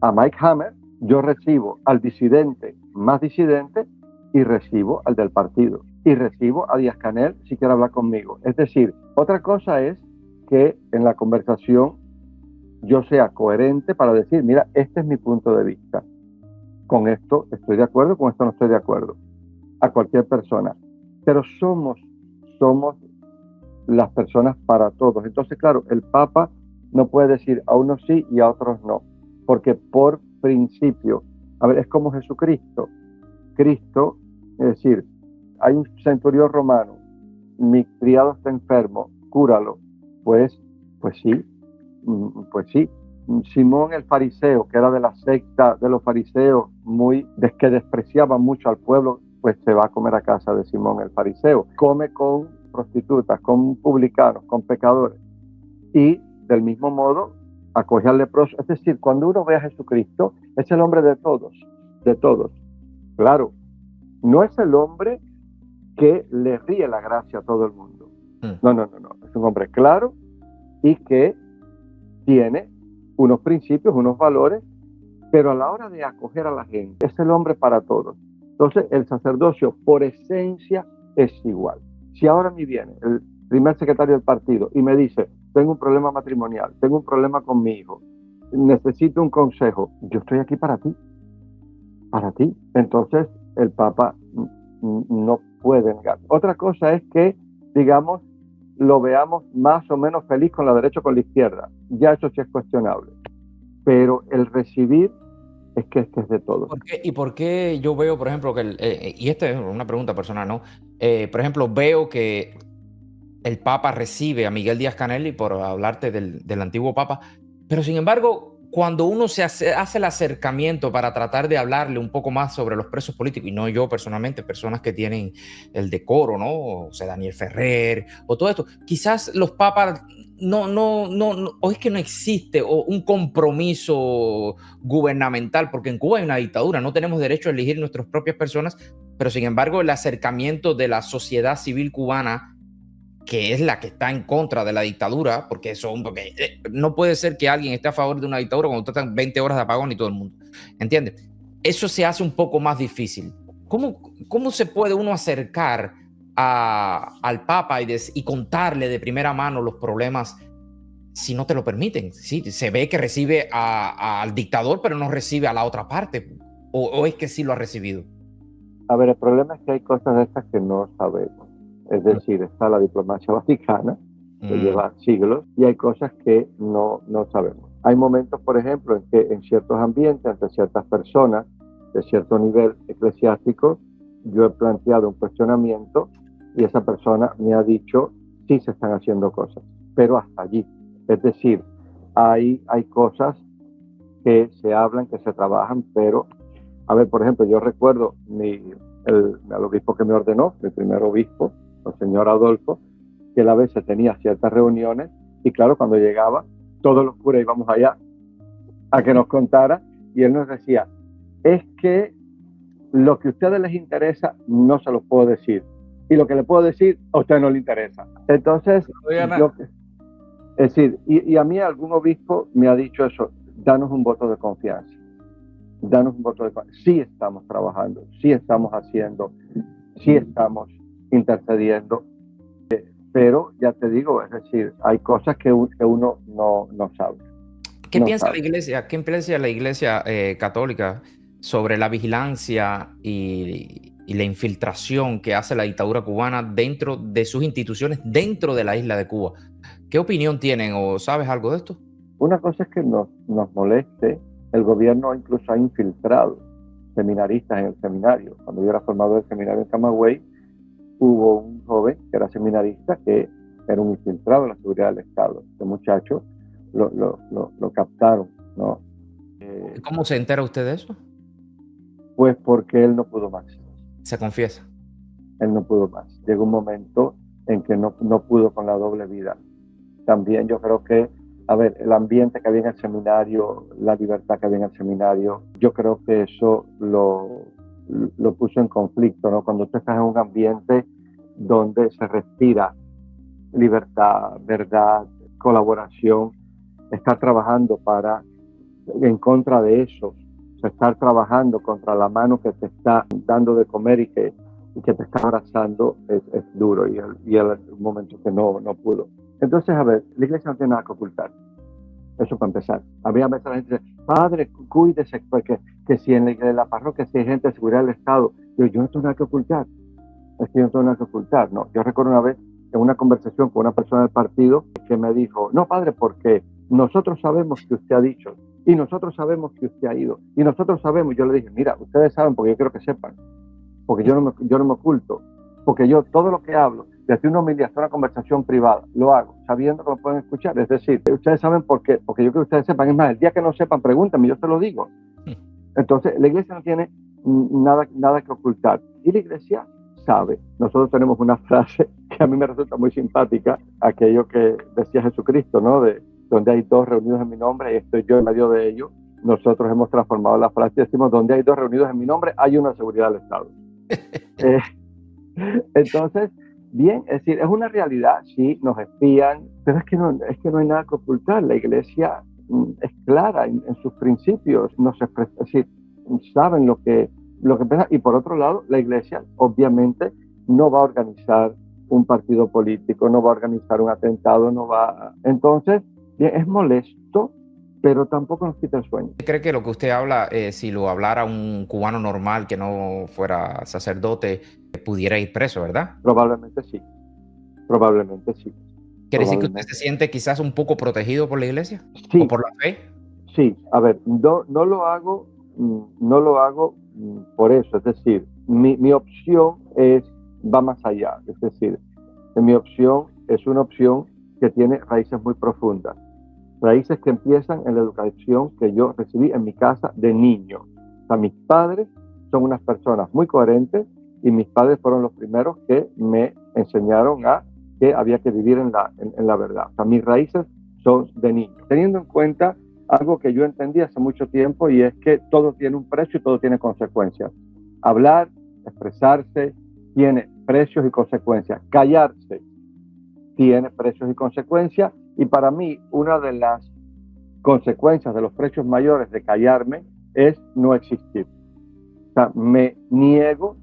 Speaker 1: a Mike Hammer, yo recibo al disidente más disidente y recibo al del partido. Y recibo a Díaz-Canel si quiere hablar conmigo. Es decir, otra cosa es que en la conversación yo sea coherente para decir, mira, este es mi punto de vista. Con esto estoy de acuerdo, con esto no estoy de acuerdo. A cualquier persona. Pero somos las personas para todos. Entonces, claro, el Papa no puede decir a unos sí y a otros no. Porque por principio, a ver, es como Jesucristo. Cristo Es decir, hay un centurión romano, mi criado está enfermo, cúralo. Pues sí, pues sí. Simón el fariseo, que era de la secta de los fariseos, que despreciaba mucho al pueblo, pues se va a comer a casa de Simón el fariseo. Come con prostitutas, con publicanos, con pecadores. Y del mismo modo acoge al leproso. Es decir, cuando uno ve a Jesucristo, es el hombre de todos, de todos. Claro, no es el hombre que le ríe la gracia a todo el mundo. No. Es un hombre claro y que tiene unos principios, unos valores, pero a la hora de acoger a la gente, es el hombre para todos. Entonces, el sacerdocio, por esencia, es igual. Si ahora me viene el primer secretario del partido y me dice, tengo un problema matrimonial, tengo un problema con mi hijo, necesito un consejo, yo estoy aquí para ti. Entonces, el Papa no puede negar. Otra cosa es que, digamos, lo veamos más o menos feliz con la derecha o con la izquierda. Ya eso sí es cuestionable. Pero el recibir es que es de todos.
Speaker 2: ¿Y por qué yo veo, por ejemplo, que y esta es una pregunta personal, ¿no? Por ejemplo, veo que el Papa recibe a Miguel Díaz-Canel, por hablarte del antiguo Papa, pero sin embargo, cuando uno hace el acercamiento para tratar de hablarle un poco más sobre los presos políticos, y no yo personalmente, personas que tienen el decoro, ¿no? O sea, Daniel Ferrer, o todo esto, quizás los papas o es que no existe un compromiso gubernamental, porque en Cuba hay una dictadura, no tenemos derecho a elegir nuestras propias personas, pero sin embargo el acercamiento de la sociedad civil cubana, que es la que está en contra de la dictadura, porque no puede ser que alguien esté a favor de una dictadura cuando están 20 horas de apagón y todo el mundo, ¿entiendes? Eso se hace un poco más difícil. ¿Cómo se puede uno acercar al Papa y contarle de primera mano los problemas si no te lo permiten? Sí, se ve que recibe al dictador, pero no recibe a la otra parte, o es que sí lo ha recibido.
Speaker 1: A ver, el problema es que hay cosas de estas que no sabemos. Es decir, está la diplomacia vaticana, que lleva siglos, y hay cosas que no sabemos. Hay momentos, por ejemplo, en que en ciertos ambientes, ante ciertas personas de cierto nivel eclesiástico, yo he planteado un cuestionamiento y esa persona me ha dicho, sí se están haciendo cosas, pero hasta allí. Es decir, hay cosas que se hablan, que se trabajan, pero, a ver, por ejemplo, yo recuerdo al obispo que me ordenó, mi primer obispo, el señor Adolfo, que él a veces tenía ciertas reuniones y claro, cuando llegaba, todos los curas íbamos allá a que nos contara y él nos decía, es que lo que a ustedes les interesa no se lo puedo decir y lo que le puedo decir a usted no le interesa. Entonces, es decir, y a mí algún obispo me ha dicho eso, danos un voto de confianza. Sí estamos trabajando, sí estamos haciendo, sí estamos intercediendo, pero ya te digo, es decir, hay cosas que uno no sabe.
Speaker 2: ¿Qué piensa la Iglesia? ¿Qué piensa la Iglesia católica sobre la vigilancia y la infiltración que hace la dictadura cubana dentro de sus instituciones, dentro de la isla de Cuba? ¿Qué opinión tienen o sabes algo de esto?
Speaker 1: Una cosa es que nos moleste. El gobierno incluso ha infiltrado seminaristas en el seminario. Cuando yo era formado del seminario en Camagüey, hubo un joven que era seminarista que era un infiltrado de la seguridad del Estado. Este muchacho lo captaron, ¿no?
Speaker 2: ¿Cómo se entera usted de eso?
Speaker 1: Pues porque él no pudo más.
Speaker 2: Se confiesa.
Speaker 1: Él no pudo más. Llegó un momento en que no pudo con la doble vida. También yo creo que, a ver, el ambiente que había en el seminario, la libertad que había en el seminario, yo creo que eso lo puso en conflicto, ¿no? Cuando tú estás en un ambiente donde se respira libertad, verdad, colaboración, estar trabajando en contra de eso, estar trabajando contra la mano que te está dando de comer y que te está abrazando es duro, y él en un momento que no pudo. Entonces, a ver, la iglesia no tiene nada que ocultar. Eso para empezar. Había veces la gente dice, padre, cuídese, porque que si en la parroquia si hay gente de seguridad del Estado, yo no tengo nada que ocultar. Es que yo no tengo nada que ocultar, ¿no? Yo recuerdo una vez en una conversación con una persona del partido que me dijo, no, padre, porque nosotros sabemos que usted ha dicho, y nosotros sabemos que usted ha ido, y nosotros sabemos. Yo le dije, mira, ustedes saben porque yo quiero que sepan, porque yo no me oculto, porque yo todo lo que hablo, desde una homilía hasta una conversación privada, lo hago sabiendo que lo pueden escuchar. Es decir, ustedes saben por qué, porque yo quiero que ustedes sepan. Es más, el día que no sepan, pregúntenme, yo se lo digo. Entonces, la iglesia no tiene nada que ocultar. Y la iglesia sabe. Nosotros tenemos una frase que a mí me resulta muy simpática, aquello que decía Jesucristo, ¿no? De donde hay dos reunidos en mi nombre y estoy yo en medio de ellos. Nosotros hemos transformado la frase y decimos, donde hay dos reunidos en mi nombre, hay una seguridad del Estado. Entonces, bien, es decir, es una realidad, sí, nos espían, pero es que no hay nada que ocultar. La iglesia es clara en sus principios, es decir, saben lo que piensan. Y por otro lado, la iglesia obviamente no va a organizar un partido político, no va a organizar un atentado, Entonces, bien, es molesto, pero tampoco nos quita el sueño.
Speaker 2: ¿Cree que lo que usted habla, si lo hablara un cubano normal que no fuera sacerdote, pudiera ir preso, verdad?
Speaker 1: Probablemente sí.
Speaker 2: ¿Quiere decir que usted se siente quizás un poco protegido por la iglesia?
Speaker 1: Sí.
Speaker 2: ¿O por la fe?
Speaker 1: Sí, a ver, no lo hago por eso. Es decir, mi opción va más allá. Es decir, mi opción es una opción que tiene raíces muy profundas. Raíces que empiezan en la educación que yo recibí en mi casa de niño. O sea, mis padres son unas personas muy coherentes y mis padres fueron los primeros que me enseñaron que había que vivir en la verdad. O sea, mis raíces son de niño. Teniendo en cuenta algo que yo entendí hace mucho tiempo, y es que todo tiene un precio y todo tiene consecuencias. Hablar, expresarse, tiene precios y consecuencias. Callarse tiene precios y consecuencias. Y para mí, una de las consecuencias de los precios mayores de callarme es no existir. O sea, me niego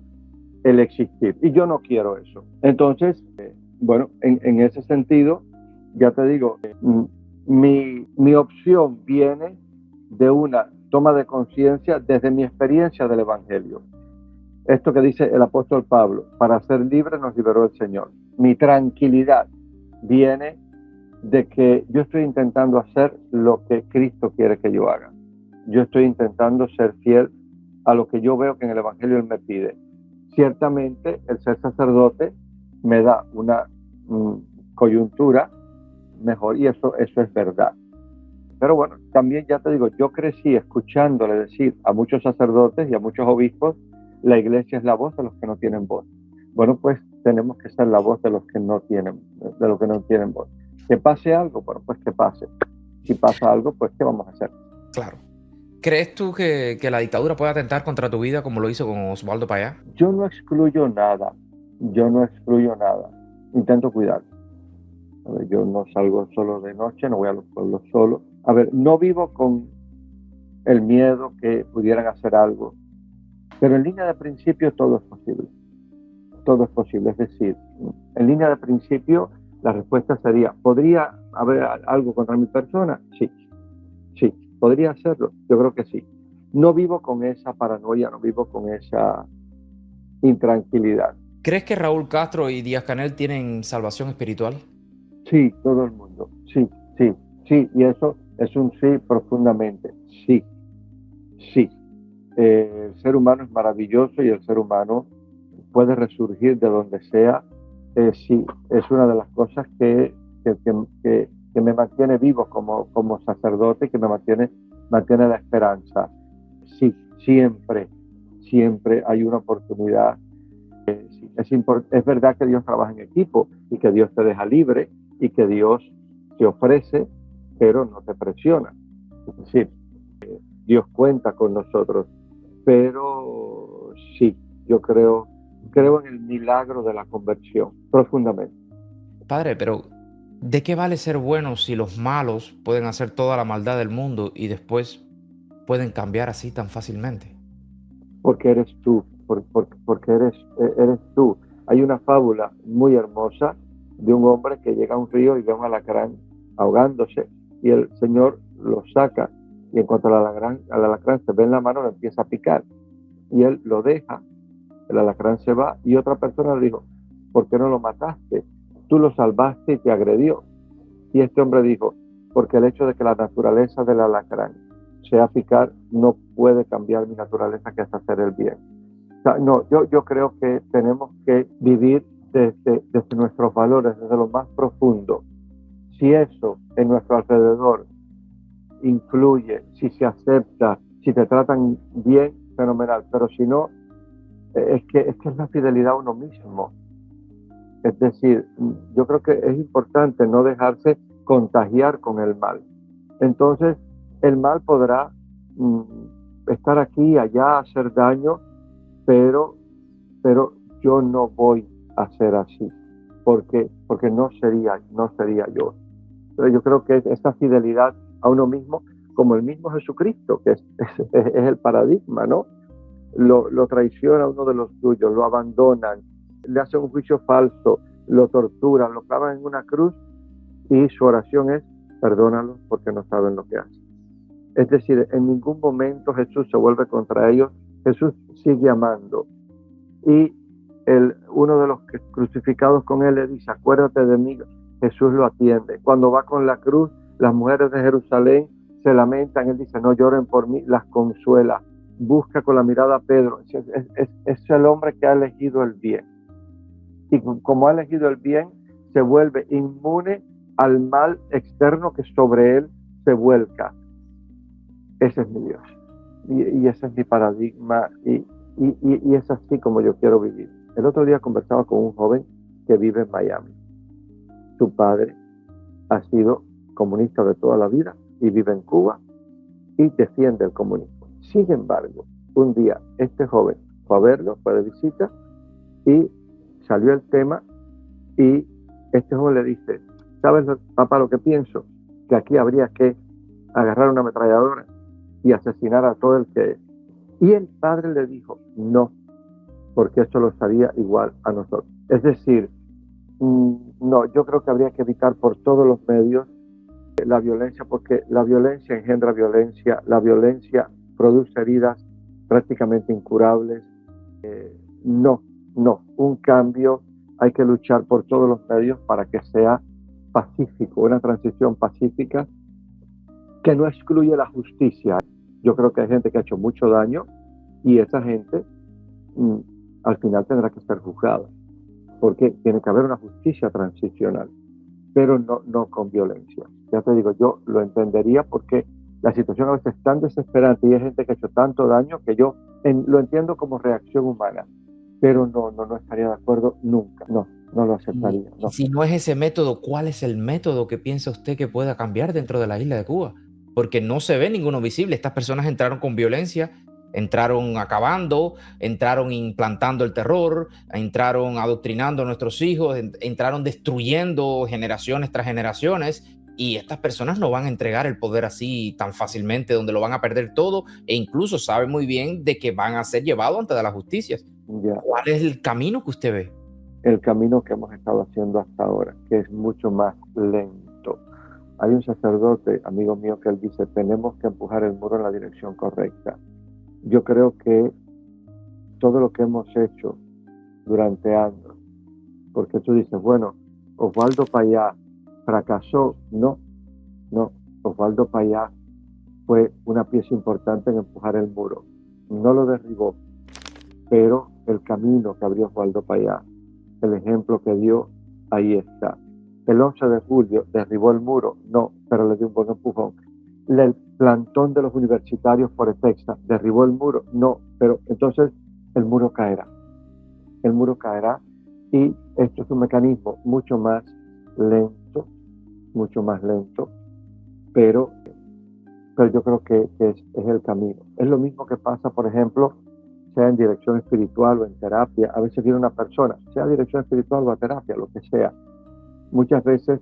Speaker 1: el existir. Y yo no quiero eso. Entonces, bueno, en ese sentido, ya te digo, mi opción viene de una toma de conciencia desde mi experiencia del Evangelio. Esto que dice el apóstol Pablo, para ser libres nos liberó el Señor. Mi tranquilidad viene de que yo estoy intentando hacer lo que Cristo quiere que yo haga. Yo estoy intentando ser fiel a lo que yo veo que en el Evangelio Él me pide. Ciertamente, el ser sacerdote me da una coyuntura mejor, y eso es verdad. Pero bueno, también ya te digo, yo crecí escuchándole decir a muchos sacerdotes y a muchos obispos, la iglesia es la voz de los que no tienen voz. Bueno, pues tenemos que ser la voz de los que no tienen voz. Que pase algo, bueno, pues que pase. Si pasa algo, pues ¿qué vamos a hacer?
Speaker 2: Claro. ¿Crees tú que la dictadura puede atentar contra tu vida como lo hizo con Osvaldo Payá?
Speaker 1: Yo no excluyo nada. Intento cuidar. A ver, yo no salgo solo de noche, no voy a los pueblos solo. A ver, no vivo con el miedo que pudieran hacer algo. Pero en línea de principio todo es posible. Todo es posible. Es decir, en línea de principio la respuesta sería, ¿podría haber algo contra mi persona? Sí. ¿Podría hacerlo? Yo creo que sí. No vivo con esa paranoia, no vivo con esa intranquilidad.
Speaker 2: ¿Crees que Raúl Castro y Díaz Canel tienen salvación espiritual?
Speaker 1: Sí, todo el mundo. Sí. Y eso es un sí profundamente. Sí. El ser humano es maravilloso y el ser humano puede resurgir de donde sea. Sí, es una de las cosas que me mantiene vivo como sacerdote, que me mantiene la esperanza. Sí, siempre hay una oportunidad. Sí, es verdad que Dios trabaja en equipo y que Dios te deja libre y que Dios te ofrece, pero no te presiona. Es decir, Dios cuenta con nosotros, pero sí, yo creo en el milagro de la conversión, profundamente.
Speaker 2: Padre, pero ¿de qué vale ser buenos si los malos pueden hacer toda la maldad del mundo y después pueden cambiar así tan fácilmente?
Speaker 1: Porque eres tú, porque eres tú. Hay una fábula muy hermosa de un hombre que llega a un río y ve a un alacrán ahogándose y el Señor lo saca, y en cuanto al alacrán se ve en la mano, lo empieza a picar y él lo deja, el alacrán se va y otra persona le dijo, ¿por qué no lo mataste? Tú lo salvaste y te agredió. Y este hombre dijo, porque el hecho de que la naturaleza del alacrán sea picar no puede cambiar mi naturaleza, que es hacer el bien. sea, no, yo creo que tenemos que vivir desde nuestros valores, desde lo más profundo. Si eso en nuestro alrededor influye, si se acepta, si te tratan bien, fenomenal. Pero si no, es la fidelidad a uno mismo. Es decir, yo creo que es importante no dejarse contagiar con el mal. Entonces, el mal podrá estar aquí, allá, hacer daño, pero yo no voy a ser así, porque no sería yo. Pero yo creo que esta fidelidad a uno mismo, como el mismo Jesucristo, que es el paradigma, ¿no? Lo traiciona uno de los suyos, lo abandonan, le hacen un juicio falso, lo torturan, lo clavan en una cruz y su oración es: perdónalos porque no saben lo que hacen. Es decir, en ningún momento Jesús se vuelve contra ellos, Jesús sigue amando. Y uno de los crucificados con él le dice: acuérdate de mí. Jesús lo atiende. Cuando va con la cruz, las mujeres de Jerusalén se lamentan, él dice: no lloren por mí, las consuela. Busca con la mirada a Pedro. Es el hombre que ha elegido el bien. Y como ha elegido el bien, se vuelve inmune al mal externo que sobre él se vuelca. Ese es mi Dios. Y ese es mi paradigma. Y es así como yo quiero vivir. El otro día conversaba con un joven que vive en Miami. Su padre ha sido comunista de toda la vida y vive en Cuba y defiende el comunismo. Sin embargo, un día este joven fue a verlo, fue de visita y salió el tema y este joven le dice: ¿sabes, papá, lo que pienso? Que aquí habría que agarrar una ametralladora y asesinar a todo el que... Y el padre le dijo: no, porque eso lo haría igual a nosotros. Es decir, no, yo creo que habría que evitar por todos los medios la violencia, porque la violencia engendra violencia, la violencia produce heridas prácticamente incurables. No, un cambio, hay que luchar por todos los medios para que sea pacífico, una transición pacífica que no excluye la justicia. Yo creo que hay gente que ha hecho mucho daño y esa gente al final tendrá que ser juzgada, porque tiene que haber una justicia transicional, pero no con violencia. Ya te digo, yo lo entendería porque la situación a veces es tan desesperante y hay gente que ha hecho tanto daño que yo lo entiendo como reacción humana, pero no estaría de acuerdo nunca, no lo aceptaría.
Speaker 2: Y si no es ese método, ¿cuál es el método que piensa usted que pueda cambiar dentro de la isla de Cuba? Porque no se ve ninguno visible. Estas personas entraron con violencia, entraron acabando, entraron implantando el terror, entraron adoctrinando a nuestros hijos, entraron destruyendo generaciones tras generaciones. Y estas personas no van a entregar el poder así tan fácilmente, donde lo van a perder todo, e incluso saben muy bien de que van a ser llevados ante la justicia. ¿Cuál es el camino que usted ve?
Speaker 1: El camino que hemos estado haciendo hasta ahora, que es mucho más lento. Hay un sacerdote, amigo mío, que él dice: tenemos que empujar el muro en la dirección correcta. Yo creo que todo lo que hemos hecho durante años, porque tú dices, bueno, Osvaldo Payá fracasó. No, Osvaldo Payá fue una pieza importante en empujar el muro. No lo derribó, pero el camino que abrió Osvaldo Payá, el ejemplo que dio, ahí está. El 11 de julio derribó el muro, no, pero le dio un buen empujón. El plantón de los universitarios por Texas derribó el muro, no, pero entonces el muro caerá. El muro caerá y esto es un mecanismo mucho más lento, pero yo creo que es el camino. Es lo mismo que pasa, por ejemplo, sea en dirección espiritual o en terapia. A veces viene una persona, sea dirección espiritual o a terapia, lo que sea. Muchas veces,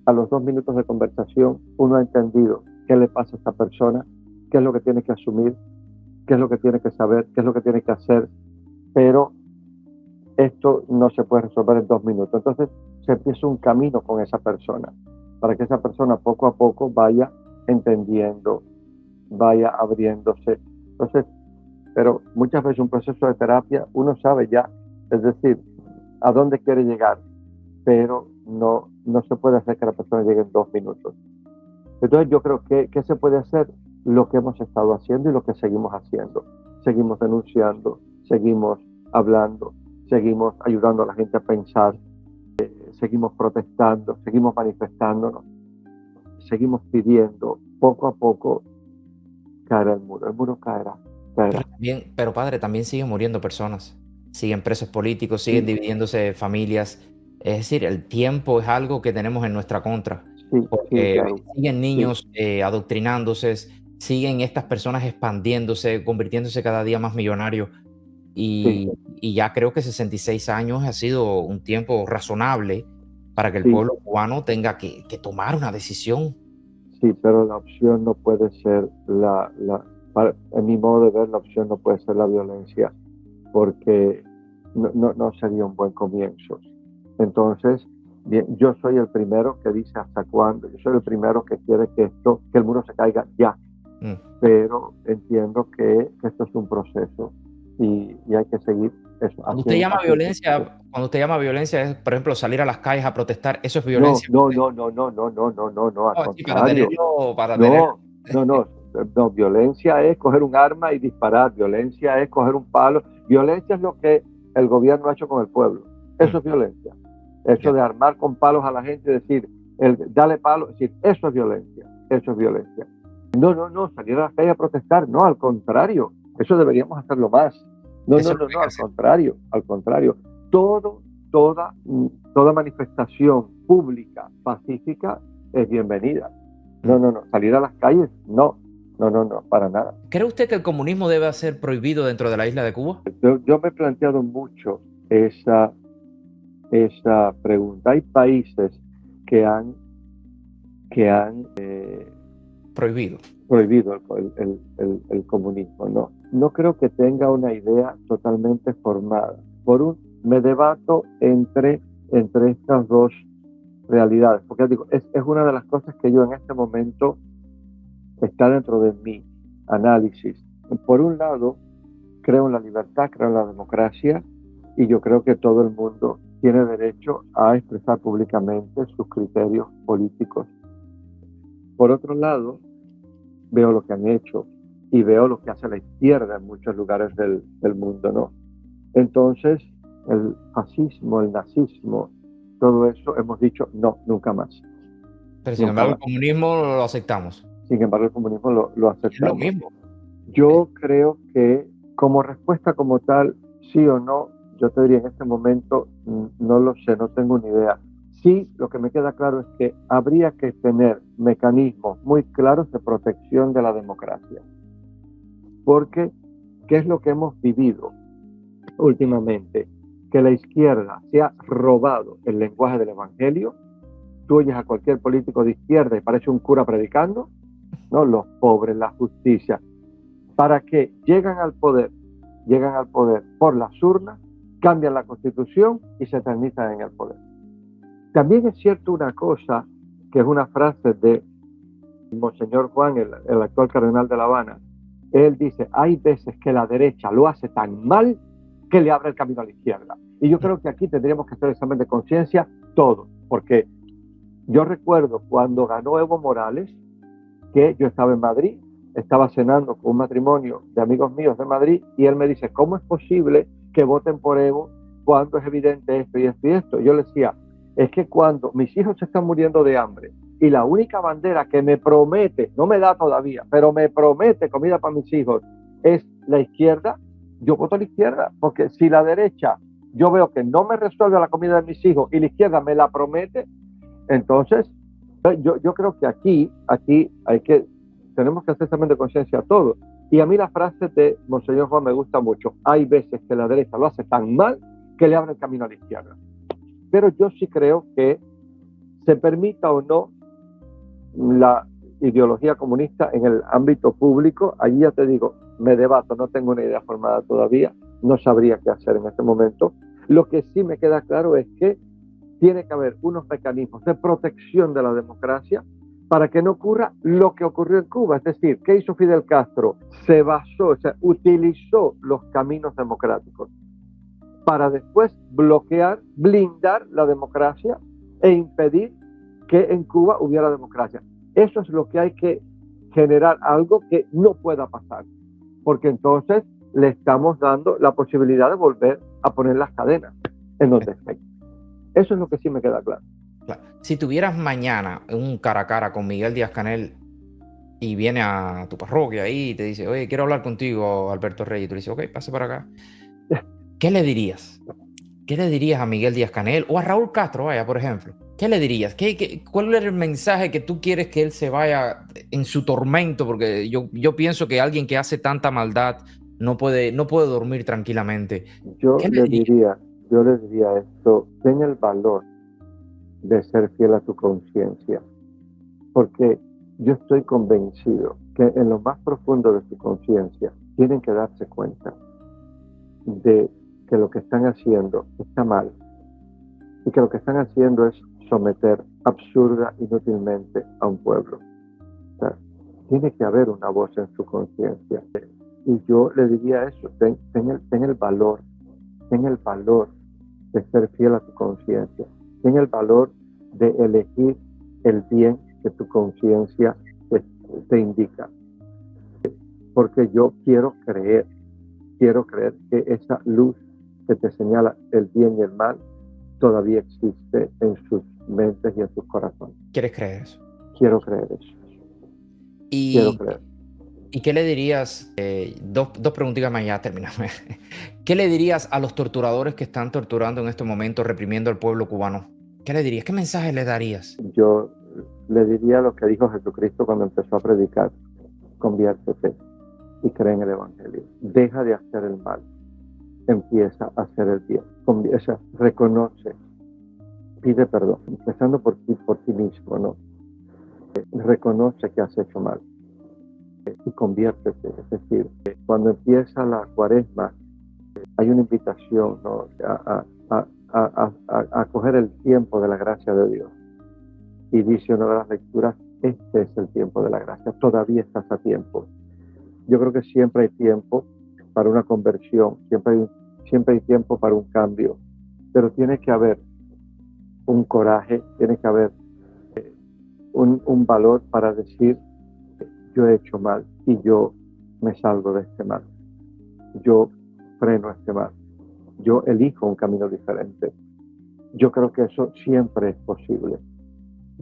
Speaker 1: a los 2 minutos de conversación, uno ha entendido qué le pasa a esta persona, qué es lo que tiene que asumir, qué es lo que tiene que saber, qué es lo que tiene que hacer, pero esto no se puede resolver en 2 minutos. Entonces, se empieza un camino con esa persona, para que esa persona poco a poco vaya entendiendo, vaya abriéndose. Entonces, pero muchas veces un proceso de terapia, uno sabe ya, es decir, a dónde quiere llegar, pero no se puede hacer que la persona llegue en 2 minutos. Entonces yo creo que se puede hacer lo que hemos estado haciendo y lo que seguimos haciendo. Seguimos denunciando, seguimos hablando, seguimos ayudando a la gente a pensar, seguimos protestando, seguimos manifestándonos, seguimos pidiendo, poco a poco caerá el muro caerá.
Speaker 2: Pero padre, también siguen muriendo personas, siguen presos políticos, siguen dividiéndose familias. Es decir, el tiempo es algo que tenemos en nuestra contra, porque
Speaker 1: claro.
Speaker 2: siguen niños adoctrinándose, siguen estas personas expandiéndose, convirtiéndose cada día más millonarios. Y ya creo que 66 años ha sido un tiempo razonable para que el pueblo cubano tenga que tomar una decisión.
Speaker 1: Sí, pero la opción no puede ser en mi modo de ver, la opción no puede ser la violencia, porque no sería un buen comienzo. Entonces, bien, yo soy el primero que dice hasta cuándo, yo soy el primero que quiere que el muro se caiga ya, pero entiendo que esto es un proceso y hay que seguir eso.
Speaker 2: Cuando usted llama violencia, es, por ejemplo, salir a las calles a protestar, ¿eso es violencia?
Speaker 1: No, al contrario. No, violencia es coger un arma y disparar, violencia es coger un palo, violencia es lo que el gobierno ha hecho con el pueblo, eso es violencia, eso de armar con palos a la gente y decir, dale palo, decir, eso es violencia. No, salir a la calle a protestar, no, al contrario, eso deberíamos hacerlo más, al contrario, toda manifestación pública, pacífica, es bienvenida. No, salir a las calles, no, para nada.
Speaker 2: ¿Cree usted que el comunismo debe ser prohibido dentro de la isla de Cuba?
Speaker 1: Yo me he planteado mucho esa pregunta. Hay países que han
Speaker 2: prohibido
Speaker 1: el comunismo. No creo que tenga una idea totalmente formada. Me debato entre estas dos realidades, porque digo, es una de las cosas que yo en este momento está dentro de mi análisis. Por un lado, creo en la libertad, creo en la democracia, y yo creo que todo el mundo tiene derecho a expresar públicamente sus criterios políticos. Por otro lado, veo lo que han hecho y veo lo que hace la izquierda en muchos lugares del mundo, ¿no? Entonces, el fascismo, el nazismo, todo eso hemos dicho no, nunca más.
Speaker 2: Pero sin embargo, el comunismo lo aceptamos.
Speaker 1: Sin embargo, el comunismo lo aceptamos.
Speaker 2: Es lo mismo.
Speaker 1: Yo creo que como respuesta como tal, sí o no, yo te diría en este momento, no lo sé, no tengo ni idea. Sí, lo que me queda claro es que habría que tener mecanismos muy claros de protección de la democracia. Porque, ¿qué es lo que hemos vivido últimamente? Que la izquierda se ha robado el lenguaje del evangelio. Tú oyes a cualquier político de izquierda y parece un cura predicando, ¿no? Los pobres, la justicia. ¿Para qué? Llegan al poder por las urnas, cambian la constitución y se eternizan en el poder. También es cierto una cosa, que es una frase de Monseñor Juan, el actual cardenal de La Habana. Él dice, hay veces que la derecha lo hace tan mal que le abre el camino a la izquierda. Y yo creo que aquí tendríamos que hacer examen de conciencia todos, porque yo recuerdo cuando ganó Evo Morales, que yo estaba en Madrid, estaba cenando con un matrimonio de amigos míos de Madrid, y él me dice, ¿cómo es posible que voten por Evo cuando es evidente esto y esto y esto? Yo le decía, es que cuando mis hijos se están muriendo de hambre y la única bandera que me promete, no me da todavía, pero me promete comida para mis hijos, es la izquierda, yo voto a la izquierda, porque si la derecha yo veo que no me resuelve la comida de mis hijos y la izquierda me la promete, entonces yo creo que aquí tenemos que hacer examen de conciencia a todos. Y a mí la frase de Monseñor Juan me gusta mucho. Hay veces que la derecha lo hace tan mal que le abre el camino a la izquierda. Pero yo sí creo que se permita o no la ideología comunista en el ámbito público, allí ya te digo, me debato, no tengo una idea formada todavía, no sabría qué hacer en este momento. Lo que sí me queda claro es que tiene que haber unos mecanismos de protección de la democracia para que no ocurra lo que ocurrió en Cuba. Es decir, ¿qué hizo Fidel Castro? Se basó, utilizó los caminos democráticos para después bloquear, blindar la democracia e impedir que en Cuba hubiera democracia. Eso es lo que hay que generar, algo que no pueda pasar, porque entonces le estamos dando la posibilidad de volver a poner las cadenas en donde estén. Eso es lo que sí me queda claro.
Speaker 2: Si tuvieras mañana un cara a cara con Miguel Díaz-Canel y viene a tu parroquia ahí y te dice, oye, quiero hablar contigo, Alberto Reyes, y tú le dices, ok, pase para acá. ¿Qué le dirías? ¿Qué le dirías a Miguel Díaz-Canel o a Raúl Castro, vaya, por ejemplo? ¿Qué le dirías? ¿Cuál es el mensaje que tú quieres que él se vaya en su tormento? Porque yo pienso que alguien que hace tanta maldad no puede dormir tranquilamente.
Speaker 1: Yo
Speaker 2: ¿Qué le
Speaker 1: le
Speaker 2: dirías?
Speaker 1: diría esto: ten el valor de ser fiel a tu conciencia, porque yo estoy convencido que en lo más profundo de su conciencia tienen que darse cuenta de que lo que están haciendo está mal y que lo que están haciendo es someter absurda, inútilmente a un pueblo. O sea, tiene que haber una voz en su conciencia. Y yo le diría eso: ten el valor de ser fiel a tu conciencia, ten el valor de elegir el bien que tu conciencia te indica. Porque yo quiero creer que esa luz que te señala el bien y el mal todavía existe en sus mentes y en sus corazones.
Speaker 2: ¿Quieres creer eso?
Speaker 1: Quiero creer eso. Quiero creer.
Speaker 2: ¿Y qué le dirías? Dos preguntitas más, ya terminamos. ¿Qué le dirías a los torturadores que están torturando en este momento, reprimiendo al pueblo cubano? ¿Qué le dirías? ¿Qué mensaje le darías?
Speaker 1: Yo le diría lo que dijo Jesucristo cuando empezó a predicar: conviértete y cree en el Evangelio. Deja de hacer el mal, empieza a hacer el bien. Reconoce, pide perdón, empezando por ti mismo, ¿no? Reconoce que has hecho mal y conviértete. Es decir, cuando empieza la Cuaresma, hay una invitación, ¿no?, a coger el tiempo de la gracia de Dios. Y dice una de las lecturas: este es el tiempo de la gracia, todavía estás a tiempo. Yo creo que siempre hay tiempo para una conversión, siempre hay tiempo para un cambio, pero tiene que haber un coraje, tiene que haber un valor para decir: yo he hecho mal y yo me salgo de este mal, yo freno este mal, yo elijo un camino diferente. Yo creo que eso siempre es posible.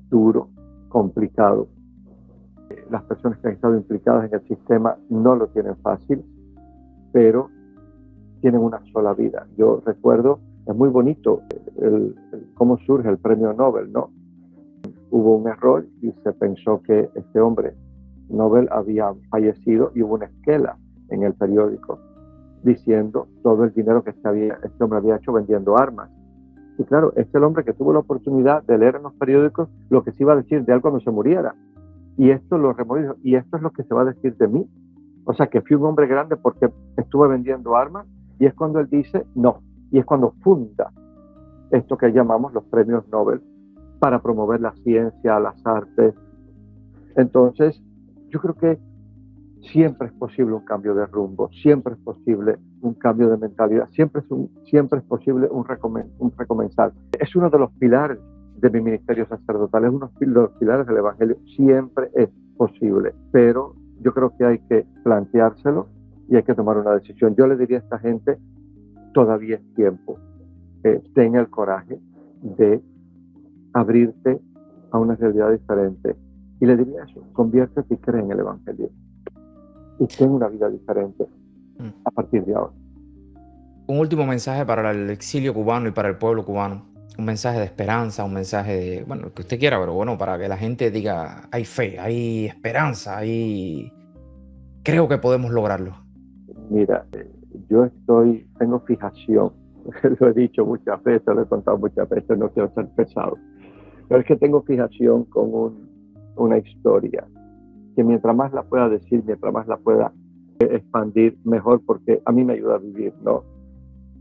Speaker 1: Duro, complicado. Las personas que han estado implicadas en el sistema no lo tienen fácil, pero tienen una sola vida. Yo recuerdo, es muy bonito cómo surge el premio Nobel, ¿no? Hubo un error y se pensó que este hombre Nobel había fallecido y hubo una esquela en el periódico diciendo todo el dinero que este hombre había hecho vendiendo armas. Y claro, este es el hombre que tuvo la oportunidad de leer en los periódicos lo que se iba a decir de él cuando se muriera. Y esto lo remolió. Y esto es lo que se va a decir de mí. O sea, que fui un hombre grande porque estuve vendiendo armas. Y es cuando él dice no. Y es cuando funda esto que llamamos los premios Nobel para promover la ciencia, las artes. Entonces, yo creo que siempre es posible un cambio de rumbo, siempre es posible un cambio de mentalidad, siempre es posible un recomenzar. Es uno de los pilares de mi ministerio sacerdotal, es uno de los pilares del Evangelio. Siempre es posible, pero yo creo que hay que planteárselo y hay que tomar una decisión. Yo le diría a esta gente: todavía es tiempo, tenga el coraje de abrirte a una realidad diferente. Y le diría eso: conviértete y cree en el Evangelio. Y tenga una vida diferente a partir de ahora.
Speaker 2: Un último mensaje para el exilio cubano y para el pueblo cubano. Un mensaje de esperanza, un mensaje de, bueno, que usted quiera, pero bueno, para que la gente diga: hay fe, hay esperanza, creo que podemos lograrlo.
Speaker 1: Mira, yo tengo fijación, lo he dicho muchas veces, lo he contado muchas veces, no quiero ser pesado, pero es que tengo fijación con una historia que mientras más la pueda decir, mientras más la pueda expandir, mejor, porque a mí me ayuda a vivir, ¿no?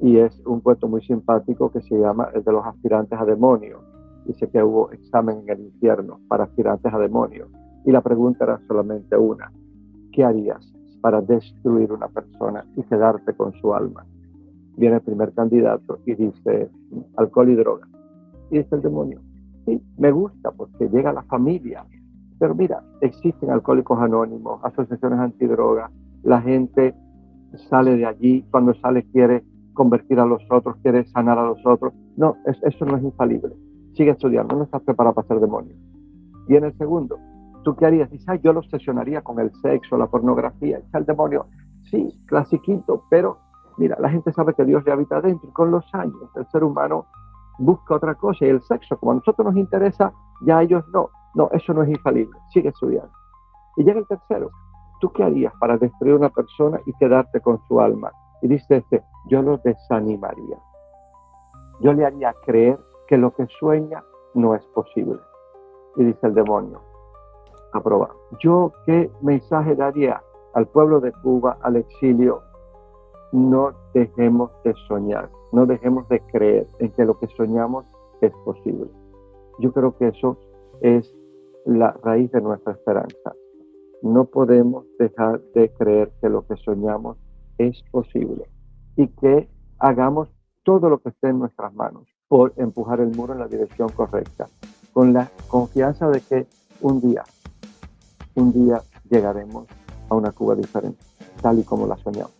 Speaker 1: Y es un cuento muy simpático que se llama el de los aspirantes a demonio. Dice que hubo examen en el infierno para aspirantes a demonio. Y la pregunta era solamente una: ¿qué harías para destruir una persona y quedarte con su alma? Viene el primer candidato y dice: alcohol y droga. Y dice el demonio: sí, me gusta porque llega a la familia. Pero mira, existen alcohólicos anónimos, asociaciones antidrogas, la gente sale de allí, cuando sale quiere convertir a los otros, quiere sanar a los otros. No, eso no es infalible. Sigue estudiando, no estás preparado para ser demonio. Y en el segundo, ¿tú qué harías? Dices, yo lo obsesionaría con el sexo, la pornografía, echa el demonio. Sí, clasiquito, pero mira, la gente sabe que Dios le habita dentro y con los años el ser humano busca otra cosa y el sexo, como a nosotros nos interesa, ya a ellos no. No, eso no es infalible. Sigue estudiando. Y llega el tercero. ¿Tú qué harías para destruir a una persona y quedarte con su alma? Y dice yo lo desanimaría. Yo le haría creer que lo que sueña no es posible. Y dice el demonio, aprobado. ¿Yo qué mensaje daría al pueblo de Cuba, al exilio? No dejemos de soñar, no dejemos de creer en que lo que soñamos es posible. Yo creo que eso es la raíz de nuestra esperanza. No podemos dejar de creer que lo que soñamos es posible y que hagamos todo lo que esté en nuestras manos por empujar el muro en la dirección correcta, con la confianza de que un día llegaremos a una Cuba diferente, tal y como la soñamos.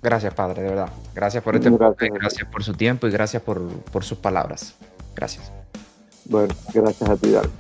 Speaker 2: Gracias, Padre, de verdad. Gracias por este podcast, gracias por su tiempo y gracias por sus palabras. Gracias.
Speaker 1: Bueno, gracias a ti, David.